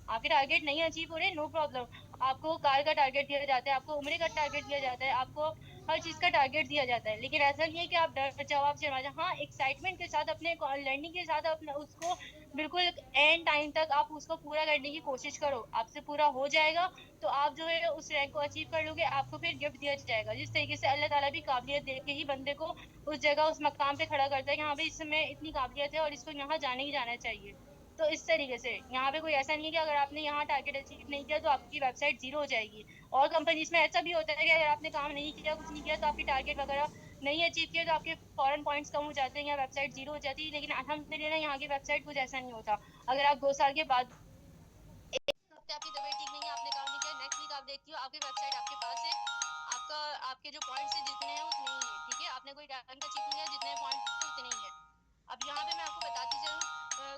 आपके टारगेट नहीं अचीव हो रहे, नो प्रॉब्लम, आपको कार का टारगेट दिया जाता है, आपको उम्र का टारगेट दिया जाता है, आपको हर चीज का टारगेट दिया जाता है, लेकिन ऐसा नहीं है कि आप डर जाओ, आप शर्मा जाओ। हाँ, एक्साइटमेंट के साथ, अपने लर्निंग के साथ अपने उसको बिल्कुल एंड टाइम तक आप उसको पूरा करने की कोशिश करो, आपसे पूरा हो जाएगा तो आप जो है उस रैंक को अचीव कर लोगे, आपको फिर गिफ्ट दिया जाएगा। जिस तरीके से अल्लाह ताला भी काबिलियत दे के ही बंदे को उस जगह उस मकाम पे खड़ा करता है कि हाँ भाई इसमें इतनी काबिलियत है और इसको यहाँ जाने ही जाना चाहिए। तो इस तरीके से यहाँ पे कोई ऐसा नहीं है कि अगर आपने यहाँ टारगेट अचीव नहीं किया तो आपकी वेबसाइट जीरो हो जाएगी। और कंपनीज में ऐसा भी होता है कि अगर आपने काम नहीं किया, कुछ नहीं किया, तो आपकी टारगेट वगैरह नहीं अचीव किया तो आपके फॉरन पॉइंट्स कम हो जाते हैं या वेबसाइट जीरो हो जाती है, लेकिन अल्हम्दुलिल्लाह यहाँ की वेबसाइट कुछ ऐसा नहीं होता। अगर आप 2 साल के बाद, एक हफ्ते आपकी तबीयत ठीक नहीं है, आपने काम नहीं किया, नेक्स्ट वीक आप देखती हो आपकी वेबसाइट आपके पास है, आपका आपके जो पॉइंट्स है जितने हैं उतने ही है। ठीक है, आपने कोई रैंक अचीव नहीं किया, जितने पॉइंट थे उतने ही है। अब यहाँ पे मैं आपको बताती चलूँ,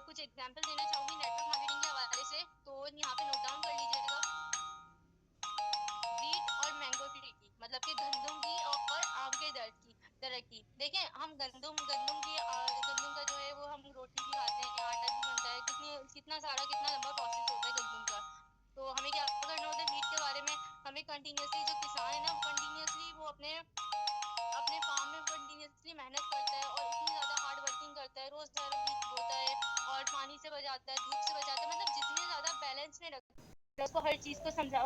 कुछ एग्जांपल देना चाहूंगी नेटवर्क मार्केटिंग के हवाले से, तो यहाँ पे नोट डाउन कर लीजिएगा। वीट और मैंगो ट्री की मतलब कि गंदम की और आम के दरख्त की। देखें, हम गंदम का जो है वो हम रोटी भी खाते हैं, आटा भी बनता है, कितना लंबा प्रोसेस होता है गंदम का। तो हमें क्या करना होता है, वीट के बारे में हमें कंटिन्यूसली, जो किसान है ना वो कंटिन्यूसली वो अपने अपने फार्म में कंटिन्यूसली मेहनत करता है और इतनी ज्यादा हार्ड वर्किंग करता है, रोज हर बीज बोता है और पानी से बचाता है, धूप से बचाता है, मतलब जितने ज्यादा बैलेंस में रखता है उसको, हर चीज को समझा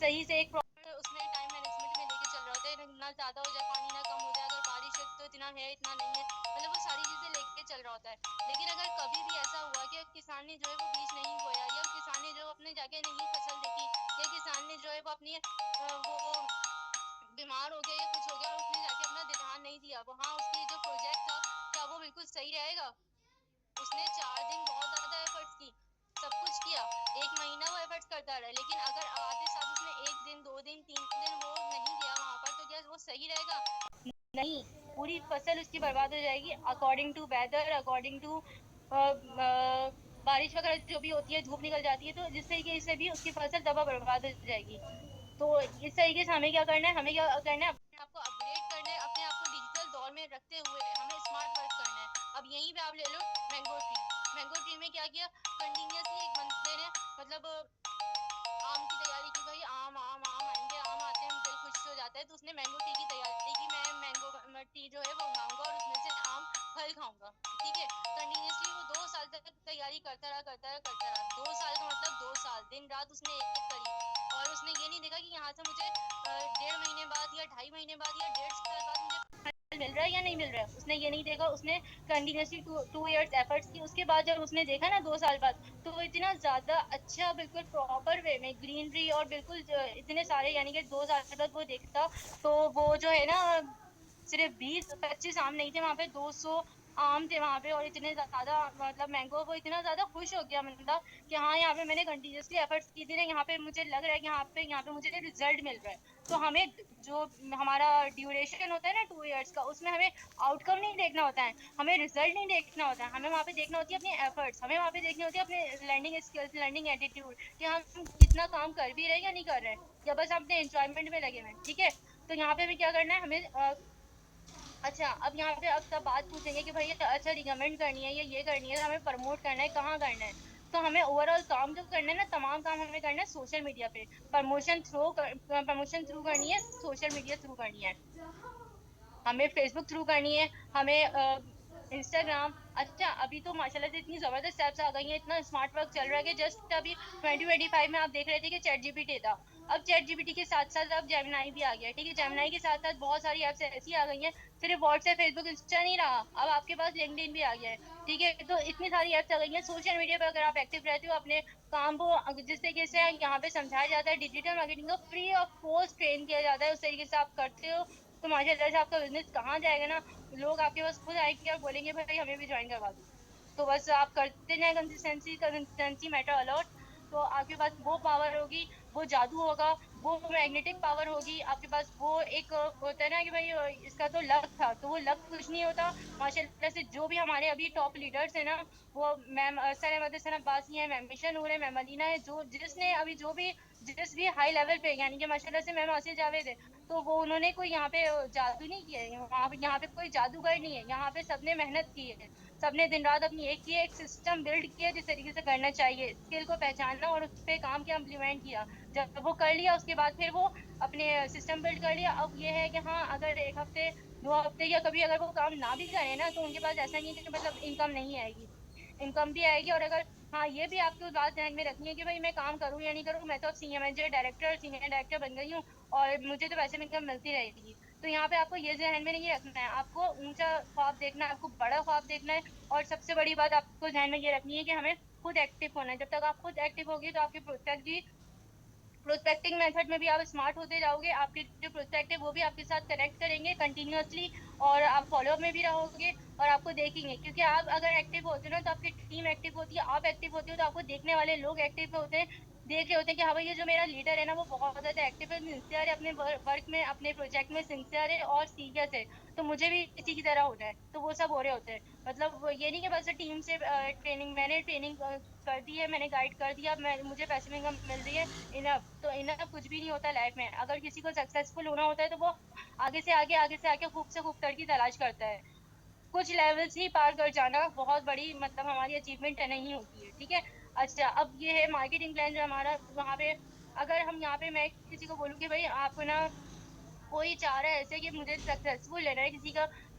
सही से एक प्रॉपर उसमें टाइम मैनेजमेंट में लेके चल रहा होता है, ना ज्यादा हो जाए पानी ना कम हो जाए, अगर बारिश है तो इतना है इतना नहीं है, मतलब वो सारी चीजें लेके चल रहा होता है। लेकिन अगर कभी भी ऐसा हुआ कि किसान ने जो है वो बीज नहीं बोया, या किसान ने जो अपने जाके नहीं फसल देखी, या किसान ने जो है वो अपनी वो बीमार हो गया या कुछ हो गया और उसने जाके अपना ध्यान नहीं दिया, वहाँ उसकी जो प्रोजेक्ट था क्या वो बिल्कुल सही रहेगा? उसने 4 दिन बहुत ज्यादा एफर्ट्स की, सब कुछ किया, 1 महीना वो एफर्ट्स करता रहा, लेकिन अगर आते साथ उसने 1 दिन 2 दिन 3 दिन वो नहीं गया वहां पर, तो क्या वो सही रहेगा? नहीं, पूरी फसल उसकी बर्बाद हो जाएगी। According to weather, according to बारिश वगैरह जो भी होती है, धूप निकल जाती है, तो जिस तरीके से भी उसकी फसल तबाह बर्बाद हो जाएगी। तो इस तरीके से हमें क्या करना है, हमें क्या करना है, अपने आप को अपग्रेड करना है, अपने आप को डिजिटल दौर में रखते हुए हमें स्मार्ट वर्क करना है। अब यहीं पे आप ले लो मैंगो ट्री। मैंगो ट्री में क्या किया, कंटिन्यूसली एक बंदे ने मतलब आम की तैयारी की, भाई आम आम आम आएंगे, आम आते हैं दिल खुश हो जाता है, तो उसने मैंगो टी की तैयारी की, मैं मैंगो टी जो है वो उगाऊंगा और उसमें से आम फल खाऊंगा। ठीक है, कंटिन्यूसली वो 2 साल तक तैयारी करता रहा करता रहा करता रहा। 2 साल का मतलब 2 साल दिन रात उसने एक एक करी, और उसने ये नहीं देखा कि यहाँ से मुझे 1.5 महीने बाद या 2.5 महीने बाद या 1.5 साल बाद मुझे फल मिल रहा है या नहीं मिल रहा है, उसने ये नहीं देखा। उसने कंटिन्यूसली 2 इयर्स एफर्ट्स की। उसके बाद जब उसने देखा ना 2 साल बाद, तो वो इतना ज्यादा अच्छा बिल्कुल प्रॉपर वे में ग्रीनरी और बिल्कुल इतने सारे, यानी कि 2 साल बाद वो देखता, तो वो जो है ना सिर्फ 20-25 आम नहीं थे वहां पे, 200 आम थे वहां पे, और इतने ज्यादा मतलब मैंगो, वो इतना ज्यादा खुश हो गया मतलब कि हाँ यहाँ पे मैंने कंटिन्यूसली एफर्ट्स की थी ना, यहाँ पे मुझे लग रहा है कि यहाँ पे मुझे रिजल्ट मिल रहा है। तो हमें जो हमारा ड्यूरेशन होता है ना 2 इयर्स का, उसमें हमें आउटकम नहीं देखना होता है, हमें रिजल्ट नहीं देखना होता है, हमें वहाँ पे देखना होती है अपनी एफर्ट्स, हमें वहाँ पे देखनी होती है अपने लर्निंग स्किल्स, लर्निंग एटीट्यूड, कि हम कितना काम कर भी रहे हैं या नहीं कर रहे हैं, या बस अपने एंजॉयमेंट में लगे हुए हैं। ठीक है, तो यहाँ पे भी क्या करना है हमें अच्छा, अब यहाँ पे अब सब बात पूछेंगे कि भाई अच्छा रिकमेंड करनी है या ये करनी है, हमें प्रमोट करना है, कहाँ करना है। तो हमें ओवरऑल काम जो करना है ना, तमाम काम हमें करना है सोशल मीडिया पे। प्रमोशन थ्रू करनी है, सोशल मीडिया थ्रू करनी है, हमें फेसबुक थ्रू करनी है, हमें इंस्टाग्राम। अच्छा, अभी तो माशाल्लाह से इतनी जबरदस्त एप्स आ गई हैं, इतना स्मार्ट वर्क चल रहा है कि जस्ट अभी 2025 में आप देख रहे थे कि चैट जीपीटी था। अब चैट जीपीटी के साथ साथ अब जेमिनाई भी आ गया है। ठीक है, जेमिनाई के साथ साथ बहुत सारी एप्स ऐसी आ गई हैं, सिर्फ व्हाट्सएप फेसबुक इंस्टा नहीं रहा, अब आपके पास लिंक्डइन भी आ गया है। ठीक है, तो इतनी सारी एप्स आ गई हैं सोशल मीडिया पर, अगर आप एक्टिव रहते हो अपने काम को जिस तरीके से यहाँ पे समझाया जाता है, डिजिटल मार्केटिंग को फ्री ऑफ कॉस्ट ट्रेन किया जाता है, उस तरीके से आप करते हो, तो माशाल्लाह से आपका बिजनेस कहाँ जाएगा ना, लोग आपके पास खुद आएंगे और बोलेंगे भाई हमें भी ज्वाइन करवा दो। तो बस आप करते जाए, कंसिस्टेंसी कंसिस्टेंसी मैटर अलॉट। तो आपके पास वो पावर होगी, वो जादू होगा, वो मैग्नेटिक पावर होगी आपके पास, वो एक होता है ना कि भाई इसका तो लक था, तो वो लक कुछ नहीं होता। माशाल्लाह से जो भी हमारे अभी टॉप लीडर्स है ना, वो मैम सर अहमद हसन अब्बासी है, मैम मिशन नूर है, मैम मदीना है, जो जिसने अभी जो भी जिस भी हाई लेवल पे, यानी कि माशाल्लाह से मैम आसिया जावेद है, तो वो उन्होंने कोई यहाँ पे जादू नहीं किया है, यहाँ पे कोई जादूगर नहीं है, यहाँ पे सबने मेहनत की है, सबने दिन रात अपनी एक की एक सिस्टम बिल्ड किया जिस तरीके से करना चाहिए, स्किल को पहचाना और उस पर काम किया, इम्प्लीमेंट किया। जब वो कर लिया उसके बाद फिर वो अपने सिस्टम बिल्ड कर लिया। अब ये है कि हाँ, अगर 1 हफ्ते 2 हफ्ते या कभी अगर वो काम ना भी करें ना, तो उनके पास ऐसा नहीं है कि मतलब इनकम नहीं आएगी, इनकम भी आएगी। और अगर हाँ, ये भी आपको बात ध्यान में रखनी है कि भाई मैं काम करूँ या नहीं करूँ, मैं तो senior manager director senior director बन गई हूँ, और मुझे तो वैसे में इनकम मिलती रहेगी। तो यहाँ पे आपको ये ध्यान में नहीं रखना है, आपको ऊंचा ख्वाब देखना है, आपको बड़ा ख्वाब देखना है। और सबसे बड़ी बात आपको ध्यान में ये रखनी है कि हमें खुद एक्टिव होना है। जब तक आप खुद एक्टिव होगी तो आपके प्रोस्पेक्ट भी, प्रोस्पेक्टिंग मेथड में भी आप स्मार्ट होते जाओगे, आपके जो प्रोस्पेक्ट है वो भी आपके साथ कनेक्ट करेंगे कंटिन्यूअसली, और आप फॉलोअप में भी रहोगे और आपको देखेंगे, क्योंकि आप अगर एक्टिव होते हो ना, तो आपकी टीम एक्टिव होती है, आप एक्टिव होते हो तो आपको देखने वाले लोग एक्टिव होते हैं, देख रहे होते हैं कि हाँ भाई ये जो मेरा लीडर है ना वो बहुत ज्यादा एक्टिव है, सिंसियर है, अपने वर्क में अपने प्रोजेक्ट में सिंसियर है और सीरियस है, तो मुझे भी इसी की तरह होना है। तो वो सब हो रहे होते हैं, मतलब ये नहीं कि बस टीम से ट्रेनिंग, मैंने ट्रेनिंग कर दी है, मैंने गाइड कर दिया, मैं मुझे पैसे में इनकम मिल रही है, इनफ। तो इनफ कुछ भी नहीं होता लाइफ में। अगर किसी को सक्सेसफुल होना होता है तो वो आगे से आगे खूब से खूब तरक्की तलाश करता है। कुछ लेवल्स ही पार कर जाना बहुत बड़ी मतलब हमारी अचीवमेंट नहीं होती है। ठीक है, अच्छा, अब ये है मार्केटिंग प्लान जो हमारा वहाँ पे, अगर हम यहाँ पे मैं किसी को बोलूँ कि भाई आप ना, कोई चाह रहा है ऐसे कि मुझे सक्सेसफुल लेना है,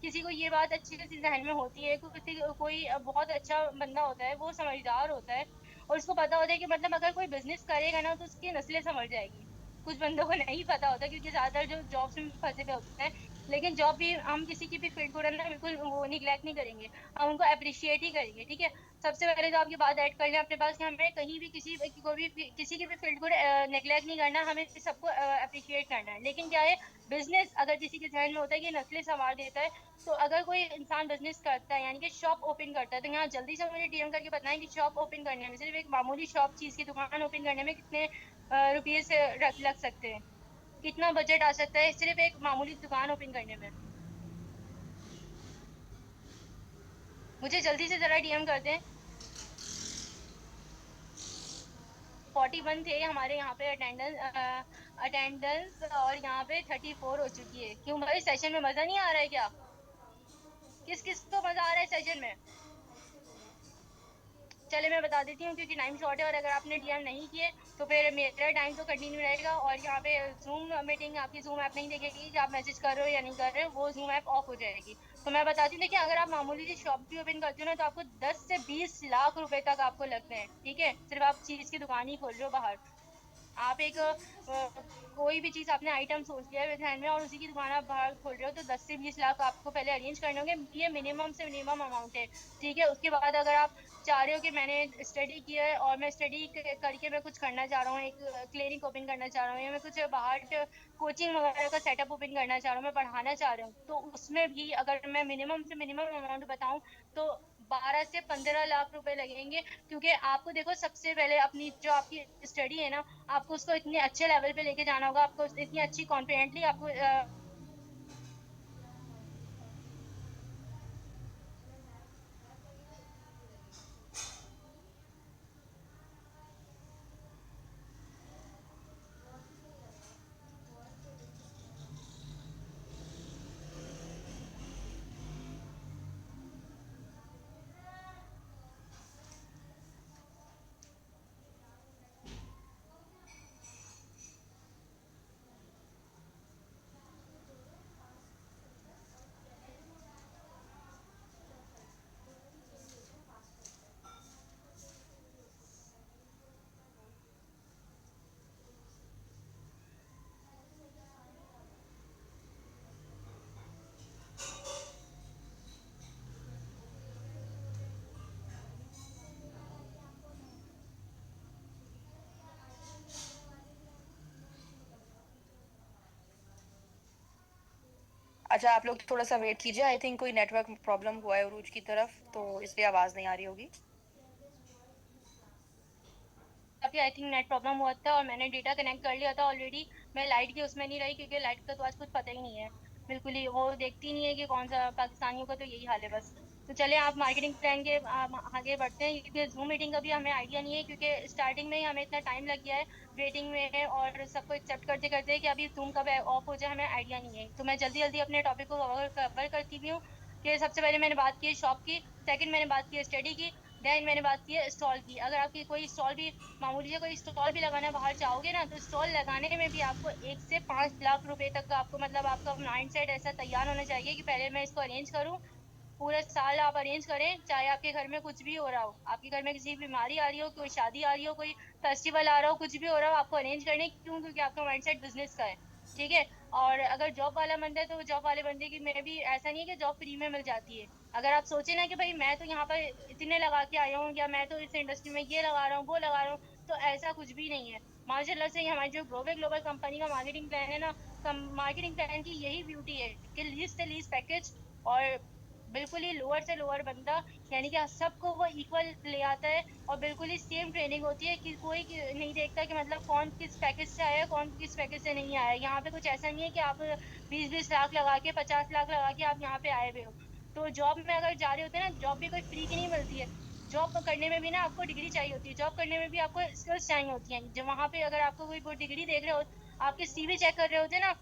किसी को ये बात अच्छी सी जहन में होती है, कोई बहुत अच्छा बंदा होता है, वो समझदार होता है, और उसको पता होता है कि मतलब अगर कोई बिजनेस करेगा ना तो उसकी नस्लें संभल जाएगी। कुछ बंदों को नहीं पता होता, क्योंकि ज्यादातर जो जॉब्स में फंसे हुए होते हैं, लेकिन जॉब भी हम किसी की भी फील्ड को ना बिल्कुल वो निग्लेक्ट नहीं करेंगे, हम उनको अप्रिशिएट ही करेंगे। ठीक है, सबसे पहले तो आपकी बात ऐड कर लें अपने पास कि हमें कहीं भी किसी की भी फील्ड को नेग्लेक्ट नहीं करना, हमें सबको अप्रिशिएट करना है। लेकिन क्या है, बिजनेस अगर किसी के जहन में होता है कि नस्लें संवार देता है, तो अगर कोई इंसान बिजनेस करता है यानी कि शॉप ओपन करता है, तो यहाँ जल्दी से मुझे डीएम करके बताएं कि शॉप ओपन करने में, सिर्फ एक मामूली शॉप चीज की दुकान ओपन करने में कितने रुपये से लग सकते हैं, कितना बजट आ सकता है सिर्फ एक मामूली दुकान ओपन करने में। मुझे जल्दी से जरा डीएम कर दें। 41 थे हमारे यहाँ पे अटेंडेंस, और यहाँ पे 34 हो चुकी है। क्यों भाई, सेशन में मजा नहीं आ रहा है क्या? किस किस को मजा आ रहा है सेशन में? चले मैं बता देती हूँ क्योंकि टाइम शॉर्ट है, और अगर आपने डीएम नहीं किए तो फिर मेरा टाइम तो कंटिन्यू रहेगा, और यहाँ पे जूम मीटिंग आपकी जूम ऐप नहीं देखेगी कि आप मैसेज कर रहे हो या नहीं कर रहे हो, वो जूम ऐप ऑफ हो जाएगी। तो मैं बताती हूँ, देखिए अगर आप मामूली सी शॉप भी ओपन करते हो ना, तो आपको 10 से 20 लाख रुपए तक आपको लगते हैं, ठीक है, सिर्फ आप चीज की दुकान ही खोल रहे हो बाहर। आप एक कोई भी चीज आपने आइटम सोच लिया है ध्यान में, और उसी की दुकान आप बाहर खोल रहे हो, तो 10 से 20 लाख आपको पहले अरेंज करने होंगे। ये मिनिमम से मिनिमम अमाउंट है, ठीक है। उसके बाद अगर आप चाह रहे हो कि मैंने स्टडी किया है और मैं स्टडी करके मैं कुछ करना चाह रहा हूँ, एक क्लिनिक ओपन करना चाह रहा हूँ, या मैं कुछ बाहर कोचिंग वगैरह का सेटअप ओपन करना चाह रहा हूँ, मैं पढ़ाना चाह रहा हूँ, तो उसमें भी अगर मैं मिनिमम से मिनिमम अमाउंट बताऊं तो 12 से 15 लाख रुपए लगेंगे। क्योंकि आपको देखो, सबसे पहले अपनी जो आपकी स्टडी है ना, आपको उसको इतने अच्छे लेवल पे लेके जाना होगा, आपको इतनी अच्छी कॉन्फिडेंटली आपको अच्छा, आप लोग थोड़ा सा वेट कीजिए, आई थिंक कोई नेटवर्क प्रॉब्लम हुआ है उरूज की तरफ, तो इसलिए आवाज नहीं आ रही होगी। काफी आई थिंक नेट प्रॉब्लम हुआ था, और मैंने डेटा कनेक्ट कर लिया था ऑलरेडी। मैं लाइट की उसमें नहीं रही, क्योंकि लाइट का तो आज कुछ पता ही नहीं है, बिल्कुल ही वो देखती नहीं है कि कौन सा, पाकिस्तानियों का तो यही हाल है बस। तो चले आप मार्केटिंग प्लान के आगे बढ़ते हैं, क्योंकि जूम मीटिंग का भी हमें आइडिया नहीं है, क्योंकि स्टार्टिंग में ही हमें इतना टाइम लग गया है वेटिंग में, और सबको एक्सेप्ट करते करते कि अभी जूम कब ऑफ हो जाए हमें आइडिया नहीं है। तो मैं जल्दी जल्दी अपने टॉपिक को कवर कवर करती भी हूँ। कि सबसे पहले मैंने बात की शॉप की, सेकंड मैंने बात की स्टडी की, देन मैंने बात की है स्टॉल की। अगर आपकी कोई स्टॉल भी, मामूली से कोई स्टॉल भी लगाना बाहर चाहोगे ना, तो स्टॉल लगाने में भी आपको 1 से 5 लाख रुपए तक का, आपको मतलब आपका माइंड सेट ऐसा तैयार होना चाहिए कि पहले मैं इसको अरेंज करूँ। पूरे साल आप अरेंज करें, चाहे आपके घर में कुछ भी हो रहा हो, आपके घर में किसी की बीमारी आ रही हो, कोई शादी आ रही हो, कोई फेस्टिवल आ रहा हो, कुछ भी हो रहा हो, आपको अरेंज करने क्यों, क्योंकि आपका माइंडसेट बिजनेस का है, ठीक है। और अगर जॉब वाला बंदा है, तो जॉब वाले बंदे की में भी ऐसा नहीं है कि जॉब फ्री में मिल जाती है। अगर आप सोचे ना कि भाई मैं तो यहाँ पर इतने लगा के आया हूँ, या मैं तो इस इंडस्ट्री में ये लगा रहा हूँ, वो लगा रहा हूँ, तो ऐसा कुछ भी नहीं है। माशाल्लाह से हमारी जो ग्लोबल ग्लोबल कंपनी का मार्केटिंग प्लान है ना, मार्केटिंग प्लान की यही ब्यूटी है कि लीस्ट से लीस्ट पैकेज, और बिल्कुल ही लोअर से लोअर बंदा, यानी कि सबको वो इक्वल ले आता है, और बिल्कुल ही सेम ट्रेनिंग होती है कि कोई नहीं देखता कि मतलब कौन किस पैकेज से आया है, कौन किस पैकेज से नहीं आया है। यहाँ पे कुछ ऐसा नहीं है कि आप 20-20 लाख लगा के, 50 लाख लगा के आप यहाँ पे आए हुए हो। तो जॉब में अगर जा रहे होते हैं ना, जॉब भी कोई फ्री की नहीं मिलती है। जॉब करने में भी ना आपको डिग्री चाहिए होती है, जॉब करने में भी आपको स्किल्स चाहिए होती हैं। जब वहां पे अगर आपको कोई डिग्री देख रहे हो, आपके सीवी चेक कर रहे होते हैं ना,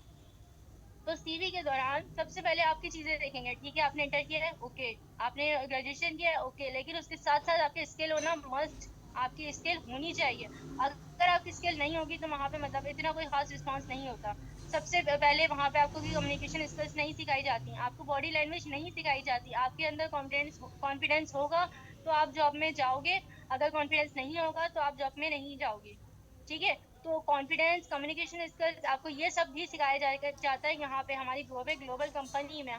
तो सीवी के दौरान सबसे पहले आपकी चीजें देखेंगे, ठीक है, आपने इंटर किया है, ओके, आपने ग्रेजुएशन किया है, ओके, लेकिन उसके साथ साथ आपकी स्किल होना मस्ट, आपकी स्किल होनी चाहिए। अगर आपकी स्किल नहीं होगी तो वहां पे मतलब इतना कोई खास रिस्पांस नहीं होता। सबसे पहले वहां पे आपको कम्युनिकेशन स्किल्स नहीं सिखाई जाती, आपको बॉडी लैंग्वेज नहीं सिखाई जाती, आपके अंदर कॉन्फिडेंस कॉन्फिडेंस होगा तो आप जॉब में जाओगे, अगर कॉन्फिडेंस नहीं होगा तो आप जॉब में नहीं जाओगे, ठीक है। तो कॉन्फिडेंस, कम्युनिकेशन स्किल्स, आपको ये सब भी सिखाया जाएगा जाता है यहाँ पे हमारी ग्लोबल ग्लोबल कंपनी में,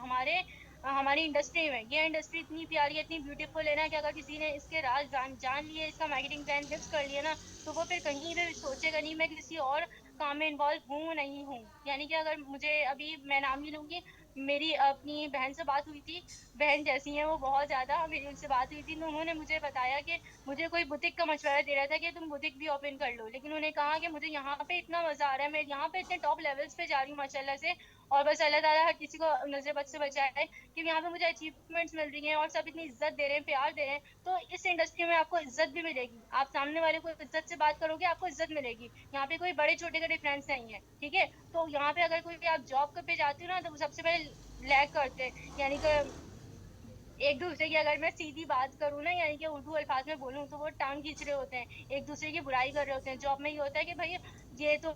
हमारी इंडस्ट्री में। ये इंडस्ट्री इतनी प्यारी है, इतनी ब्यूटीफुल है ना, कि अगर किसी ने इसके राज जान लिए, इसका मार्केटिंग प्लान फिक्स कर लिया ना, तो वो फिर कहीं भी सोचेगा नहीं मैं किसी और काम में इन्वॉल्व हूँ नहीं हूँ। यानी कि अगर मुझे, अभी मैं नाम नहीं लूंगी, मेरी अपनी बहन से बात हुई थी, बहन जैसी है वो बहुत ज्यादा, मेरी उनसे बात हुई थी, तो उन्होंने मुझे बताया कि मुझे कोई बुटीक का मशवरा दे रहा था कि तुम बुटीक भी ओपन कर लो, लेकिन उन्होंने कहा कि मुझे यहाँ पे इतना मजा आ रहा है, मैं यहाँ पे इतने टॉप लेवल्स पे जा रही हूँ माशाल्लाह से, और बस अल्लाह ताला हर किसी को नजर बद से बचाए कि यहाँ पे मुझे अचीवमेंट्स मिल रही हैं, और सब इतनी इज्जत दे रहे हैं, प्यार दे रहे हैं। तो इस इंडस्ट्री में आपको इज्जत भी मिलेगी, आप सामने वाले को इज्जत से बात करोगे, आपको इज्जत मिलेगी। यहाँ पे कोई बड़े छोटे का डिफरेंस नहीं है, ठीक है। तो यहाँ पे अगर कोई आप जॉब पे जाते हो ना, तो सबसे पहले लैग करते हैं, यानी कि एक दूसरे की, अगर मैं सीधी बात करूँ ना, यानी कि उर्दू अल्फाज में बोलूँ, तो वो टांग खींच रहे होते हैं, एक दूसरे की बुराई कर रहे होते हैं। जॉब में ये होता है कि भाई ये तो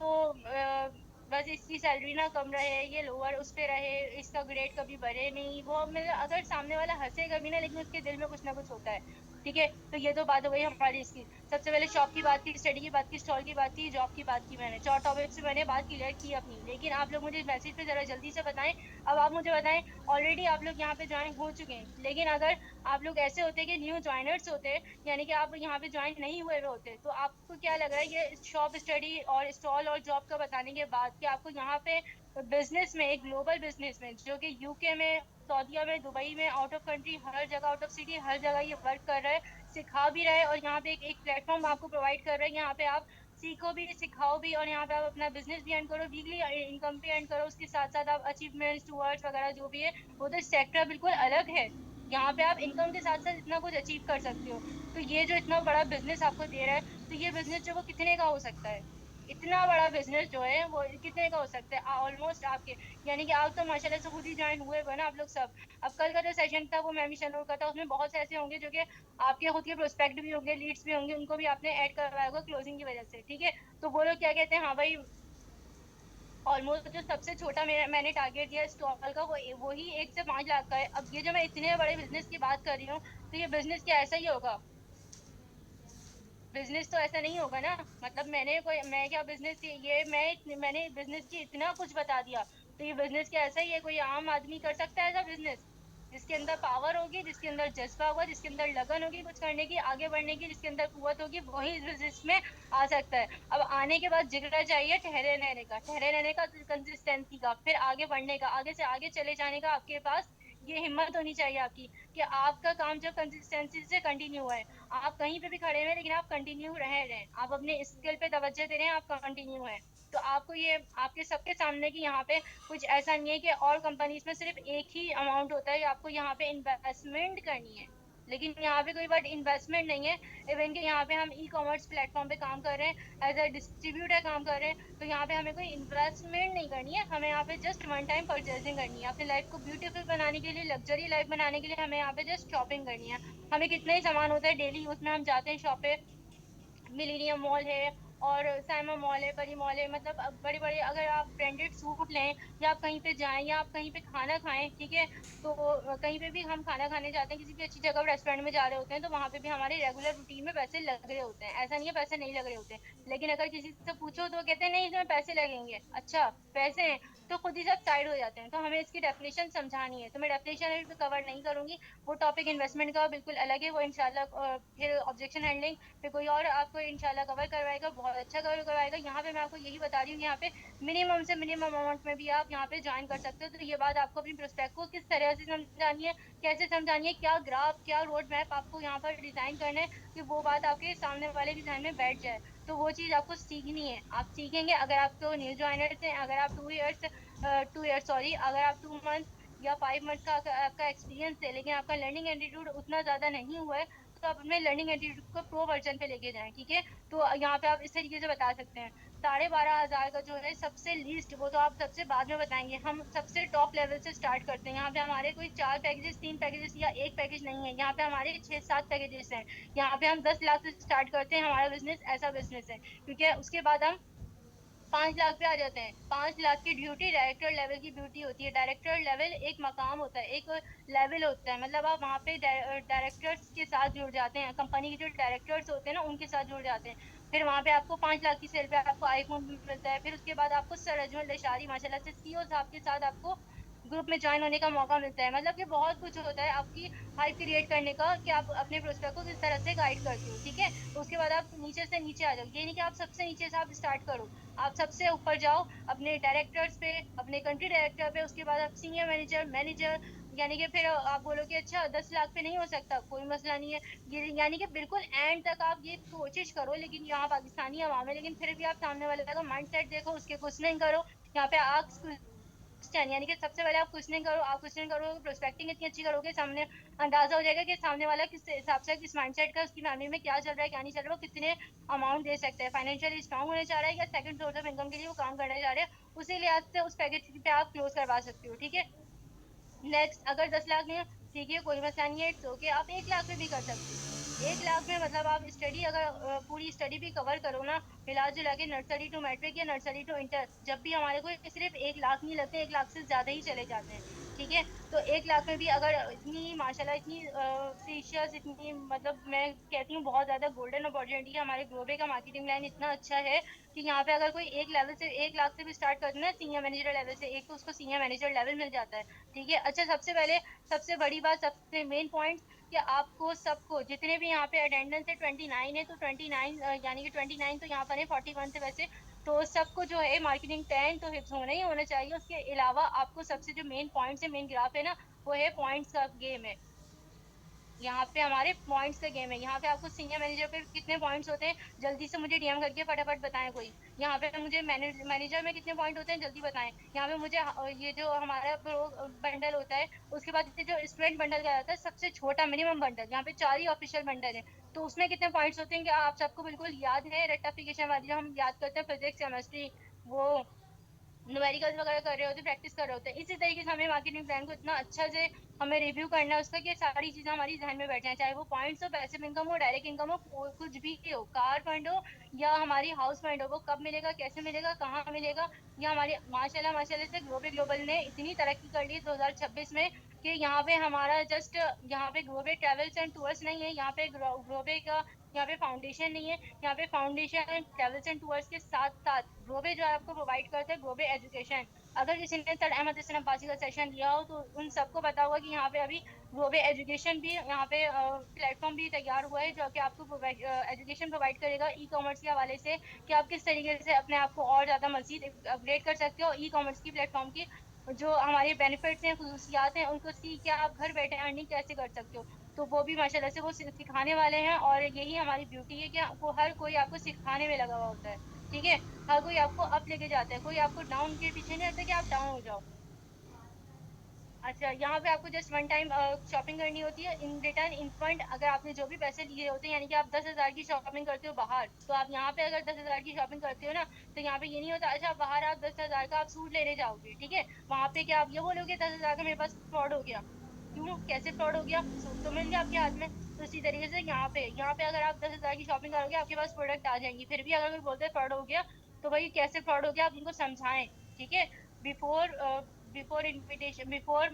बस इसकी सैलरी ना कम रहे, ये लोअर उस पे रहे, इसका ग्रेड कभी बढ़े नहीं। वो मतलब अगर सामने वाला हंसेगा भी ना, लेकिन उसके दिल में कुछ ना कुछ होता है। ठीक है, तो ये तो बात हो गई हमारी इसकी। सबसे पहले शॉप की बात की, स्टडी की बात की, स्टॉल की बात की, जॉब की बात की, मैंने 4 टॉपिक से मैंने बात क्लियर की अपनी। लेकिन आप लोग मुझे मैसेज पे जरा जल्दी से बताएं। अब आप मुझे बताएं, ऑलरेडी आप लोग यहाँ पे ज्वाइन हो चुके हैं, लेकिन अगर आप लोग ऐसे होते कि न्यू ज्वाइनर्स होते, यानी कि आप यहाँ पे ज्वाइन नहीं हुए हुए होते, तो आपको क्या लग रहा है ये शॉप, स्टडी और स्टॉल और जॉब का बताने के बाद कि आपको यहाँ पे बिजनेस में, एक ग्लोबल बिजनेस में जो कि यूके में, सऊदीया में, दुबई में, आउट ऑफ कंट्री, हर जगह, आउट ऑफ सिटी, हर जगह ये वर्क कर रहा है, सिखा भी रहा है, और यहाँ पे एक प्लेटफॉर्म आपको प्रोवाइड कर रहा है। यहाँ पे आप सीखो भी, सिखाओ भी, और यहाँ पे आप अपना बिजनेस भी अर्न करो, वीकली इनकम भी अर्न करो, उसके साथ साथ आप अचीवमेंट्स, टूवर्ड्स वगैरह जो भी है, वो तो सेक्टर बिल्कुल अलग है। यहाँ पे आप इनकम के साथ साथ इतना कुछ अचीव कर सकते हो। तो ये जो इतना बड़ा बिजनेस आपको दे रहा है, तो ये बिजनेस जो वो कितने का हो सकता है? इतना बड़ा बिजनेस जो है वो कितने का हो सकता है? ऑलमोस्ट आपके, यानी कि आप तो माशाल्लाह से खुद ही ज्वाइन हुए हो ना आप लोग सब। अब कल का जो सेशन था वो मैं भी शेड्यूल करता, उसमें बहुत से ऐसे होंगे जो कि आपके खुद के प्रोस्पेक्ट भी होंगे, लीड्स भी होंगे, उनको भी आपने ऐड करवाया होगा क्लोजिंग की वजह से। ठीक है, तो वो लोग क्या कहते हैं, हाँ भाई, ऑलमोस्ट जो सबसे छोटा मैंने टारगेट दिया स्टॉल का, वो ही 1 से 5 लाख का है। अब ये जो मैं इतने बड़े बिजनेस की बात कर रही हूँ, तो ये बिजनेस क्या ऐसा ही होगा? बिजनेस तो ऐसा नहीं होगा ना। मतलब मैं क्या बिजनेस, मैंने बिजनेस की इतना कुछ बता दिया, तो ये बिजनेस क्या ऐसा ही है? कोई आम आदमी कर सकता है ऐसा बिजनेस? जिसके अंदर पावर होगी, जिसके अंदर जज्बा होगा, जिसके अंदर लगन होगी कुछ करने की, आगे बढ़ने की, जिसके अंदर कुवत होगी, वही इस बिजनेस में आ सकता है। अब आने के बाद जिगरा चाहिए ठहरे रहने का, ठहरे रहने का, कंसिस्टेंसी का, फिर आगे बढ़ने का, आगे से आगे चले जाने का आपके पास ये हिम्मत होनी चाहिए आपकी, कि आपका काम जब कंसिस्टेंसी से कंटिन्यू है, आप कहीं पे भी खड़े हुए लेकिन आप कंटिन्यू रह रहे हैं, आप अपने स्किल पे तवज्जो दे रहे हैं, आप कंटिन्यू हैं, तो आपको ये आपके सबके सामने कि यहाँ पे कुछ ऐसा नहीं है कि और कंपनीज में सिर्फ एक ही अमाउंट होता है, आपको यहाँ पे इन्वेस्टमेंट करनी है। लेकिन यहाँ पे कोई वर्ड इन्वेस्टमेंट नहीं है। इवन के यहाँ पे हम ई कॉमर्स प्लेटफॉर्म पे काम कर रहे हैं, एज अ डिस्ट्रीब्यूटर काम कर रहे हैं, तो यहाँ पे हमें कोई इन्वेस्टमेंट नहीं करनी है, हमें यहाँ पे जस्ट वन टाइम परचेसिंग करनी है। अपनी लाइफ को ब्यूटीफुल बनाने के लिए, लग्जरी लाइफ बनाने के लिए हमें यहाँ पे जस्ट शॉपिंग करनी है। हमें कितना ही सामान होता है डेली, उसमें हम जाते हैं शॉप पे, मिलीनियम मॉल है, और साइमा मॉल है, परी मॉल है, मतलब बड़े बड़े, अगर आप ब्रांडेड सूट लें, या आप कहीं पे जाएं, या आप कहीं पे खाना खाएं, ठीक है, तो कहीं पे भी हम खाना खाने जाते हैं, किसी भी अच्छी जगह रेस्टोरेंट में जा रहे होते हैं, तो वहां पे भी हमारे रेगुलर रूटीन में पैसे लग रहे होते हैं, ऐसा नहीं है पैसे नहीं लग रहे होते हैं। लेकिन अगर किसी से पूछो तो वो कहते हैं नहीं इसमें पैसे लगेंगे। अच्छा, पैसे हैं, तो खुद ही सब साइड हो जाते हैं। तो हमें इसकी डेफिनेशन समझानी है, तो मैं डेफिनेशन अभी कवर नहीं करूंगी, वो टॉपिक इन्वेस्टमेंट का बिल्कुल अलग है, वो इंशाल्लाह फिर ऑब्जेक्शन हैंडलिंग फिर कोई और आपको इंशाल्लाह कवर करवाएगा, बहुत अच्छा कवर करवाएगा। यहाँ पे मैं आपको यही बता रही हूँ, यहाँ पे मिनिमम से मिनिमम अमाउंट में भी आप यहाँ पे ज्वाइन कर सकते हो। तो ये बात आपको अपनी प्रोस्पेक्ट को किस तरह से समझानी है, कैसे समझानी है, क्या ग्राफ, क्या रोड मैप आपको यहाँ पर डिजाइन करना है, कि वो बात आपके सामने वाले के ध्यान में बैठ जाए। तो वो चीज आपको सीखनी है, आप सीखेंगे। अगर आप तो न्यू ज्वाइनर्स हैं, अगर आप 2 ईयर्स सॉरी, अगर आप 2 मंथ या 5 मंथ का आपका एक्सपीरियंस है, लेकिन आपका लर्निंग एटीट्यूड उतना ज्यादा नहीं हुआ है, तो आप अपने लर्निंग एटीट्यूड को प्रो वर्जन पे लेके जाएं। ठीक है, तो यहाँ पे आप इस तरीके से बता सकते हैं। 12,500 का जो है सबसे लीस्ट, वो तो आप सबसे बाद में बताएंगे, हम सबसे टॉप लेवल से स्टार्ट करते हैं। यहाँ पे हमारे कोई 4 पैकेजेस, 3 पैकेजेस या एक पैकेज नहीं है, यहाँ पे हमारे 6-7 पैकेजेस हैं। यहाँ पे हम 10 लाख से स्टार्ट करते हैं, हमारा बिजनेस ऐसा बिजनेस है, क्योंकि उसके बाद हम 5 लाख पे आ जाते हैं। 5 लाख की ड्यूटी डायरेक्टर लेवल की ड्यूटी होती है। डायरेक्टर लेवल एक मकाम होता है, एक लेवल होता है, मतलब आप वहाँ पे डायरेक्टर्स के साथ जुड़ जाते हैं, कंपनी के जो डायरेक्टर्स होते हैं ना उनके साथ जुड़ जाते हैं। फिर वहाँ पे आपको 5 लाख की सेल पे आपको आईफोन मिलता है। फिर उसके बाद आपको सर अजमल लशारी माशाल्लाह से सीईओ साहब के साथ आपको ग्रुप में ज्वाइन होने का मौका मिलता है। मतलब कि बहुत कुछ होता है आपकी हाइप क्रिएट करने का, कि आप अपने प्रोस्पेक्ट को किस तरह से गाइड करते हो। ठीक है, उसके बाद आप नीचे से नीचे आ जाओ, ये नहीं कि आप सबसे नीचे से आप स्टार्ट करो, आप सबसे ऊपर जाओ अपने डायरेक्टर्स पे, अपने कंट्री डायरेक्टर पे, उसके बाद आप सीनियर मैनेजर, मैनेजर, यानी कि फिर आप बोलोगे अच्छा 10 लाख पे नहीं हो सकता, कोई मसला नहीं है। ये यानी कि बिल्कुल एंड तक आप ये कोशिश करो, लेकिन यहाँ पाकिस्तानी हवा में, लेकिन फिर भी आप सामने वाले का माइंड सेट देखो, उसके क्वेश्चनिंग करो। यहाँ पे आस्क क्वेश्चन, यानी कि सबसे पहले आप क्वेश्चनिंग करो, आप क्वेश्चन करोगे, प्रोस्पेक्टिंग इतनी अच्छी करोगे, सामने अंदाजा हो जाएगा कि सामने वाला किस हिसाब से, किस माइंडसेट का, उसकी फैमिली में क्या चल रहा है, क्या नहीं चल रहा है, वो कितने अमाउंट दे सकते हैं, फाइनेंशियली स्ट्रांग होने चाह रहा है, या सेकंड सोर्स ऑफ इनकम के लिए वो काम करने जा रहे हैं, उसी लिहाज से उस पैकेज पे आप क्लोज करवा सकते हो। ठीक है, नेक्स्ट, अगर 10 लाख नहीं है, ठीक है, कोई मसला नहीं है, इट्स ओके, आप 1 लाख में भी कर सकते हो। 1 लाख में मतलब आप स्टडी अगर पूरी स्टडी भी कवर करो ना, मिला जुला के नर्सरी टू मैट्रिक या नर्सरी टू इंटर, जब भी हमारे को सिर्फ 1 लाख नहीं लगते, 1 लाख से ज्यादा ही चले जाते हैं। ठीक है, तो 1 लाख में भी अगर इतनी माशाल्लाह, इतनी प्रीशियस, इतनी मतलब मैं कहती हूँ बहुत ज्यादा गोल्डन अपॉर्चुनिटी है, हमारे ग्लोबे का मार्केटिंग लाइन इतना अच्छा है कि यहाँ पे अगर कोई एक लेवल से 1 लाख से भी स्टार्ट करते हैं ना, सीनियर मैनेजर लेवल से, एक तो उसको सीनियर मैनेजर लेवल मिल जाता है। ठीक है, अच्छा, सबसे पहले सबसे बड़ी बात, सबसे मेन पॉइंट, कि आपको सबको, जितने भी यहाँ पे अटेंडेंस है 29 है, तो 29 यानी कि 29 तो यहाँ पर है 41 से वैसे, तो सबको जो है मार्केटिंग 10 तो हिप्स होना ही होना चाहिए। उसके अलावा आपको सबसे जो मेन पॉइंट्स है, मेन ग्राफ है ना, वो है पॉइंट्स का गेम है। यहाँ पे हमारे पॉइंट्स का गेम है। यहाँ पे आपको सीनियर मैनेजर पे कितने पॉइंट्स होते हैं, जल्दी से मुझे डीएम करके फटाफट बताएं कोई। यहाँ पे मुझे मैनेजर में कितने पॉइंट होते हैं, जल्दी बताएं। यहाँ पे मुझे ये जो हमारा प्रो बंडल होता है, उसके बाद ये जो स्टूडेंट बंडल का आता है सबसे छोटा मिनिमम बंडल, यहाँ पे 4 ही ऑफिशियल बंडल है, तो उसमें कितने पॉइंट्स होते हैं, क्या आप सबको बिल्कुल याद है? रेक्टिफिकेशन वाली जो हम याद करते हैं, फिजिक्स केमिस्ट्री, वो न्यूमेरिकल्स वगैरह कर रहे होते, प्रैक्टिस कर रहे होते हैं। इसी तरीके से हमें मार्केटिंग प्लान को इतना अच्छा से हमें रिव्यू करना है उसका, कि सारी चीजें हमारी ध्यान में बैठ जाए, चाहे वो पॉइंट्स हो, पैसिव इनकम हो, डायरेक्ट इनकम हो, कुछ भी हो, कार फंड हो या हमारी हाउस फंड हो, वो कब मिलेगा, कैसे मिलेगा, कहाँ मिलेगा। ये हमारी माशाल्लाह माशाल्लाह से ग्लोबल ने इतनी तरक्की कर ली 2026 में, कि यहाँ पे हमारा जस्ट, यहाँ पे ग्लोबे ट्रेवल्स एंड टूर्स नहीं है, यहाँ पे ग्लोबे का यहाँ पे फाउंडेशन नहीं है, यहाँ पे फाउंडेशन ट्रेवल्स एंड टूर्स के साथ साथ ग्लोबे जो है आपको प्रोवाइड करता है ग्लोबे एजुकेशन। अगर किसी ने कल अहमद हसन अब्बासी का सेशन लिया हो तो उन सबको पता होगा कि यहाँ पे अभी ग्लोबे एजुकेशन भी, यहाँ पे प्लेटफॉर्म भी तैयार हुआ है, जो कि आपको एजुकेशन प्रोवाइड करेगा ई कॉमर्स के हवाले से, कि आप किस तरीके से अपने आप को और ज्यादा मजीद अपग्रेड कर सकते हो ई कॉमर्स की प्लेटफॉर्म की, जो हमारे बेनिफिट्स हैं, खसूसियात हैं, उनको सीख के आप घर बैठे अर्निंग कैसे कर सकते हो। तो वो भी माशाल्लाह से वो सिखाने वाले हैं, और यही हमारी ब्यूटी है कि आपको हर कोई आपको सिखाने में लगा हुआ होता है। ठीक है, हर कोई आपको अप लेके जाता है, कोई आपको डाउन के पीछे नहीं रहता कि आप डाउन हो जाओ। अच्छा, यहाँ पे आपको जस्ट वन टाइम शॉपिंग करनी होती है, इन रिटर्न इन फंड, अगर आपने जो भी पैसे लिए होते हैं, यानी कि आप 10,000 की शॉपिंग करते हो बाहर, तो आप यहाँ पे अगर 10,000 की शॉपिंग करते हो ना, तो यहाँ पे ये नहीं होता अच्छा बाहर आप 10,000 का आप सूट लेने जाओगे, ठीक है, वहां पे क्या आप ये बोलोगे 10,000 का मेरे पास फ्रॉड हो गया? क्यों, कैसे फ्रॉड हो गया? सूट तो मिल गया आपके हाथ में। तो इसी तरीके से यहाँ पे अगर आप 10,000 की शॉपिंग करोगे, आपके पास प्रोडक्ट आ जाएंगी, फिर भी अगर कोई बोलते हैं फ्रॉड हो गया, तो भाई कैसे फ्रॉड हो गया आप उनको समझाएं। ठीक है, before before invitation, before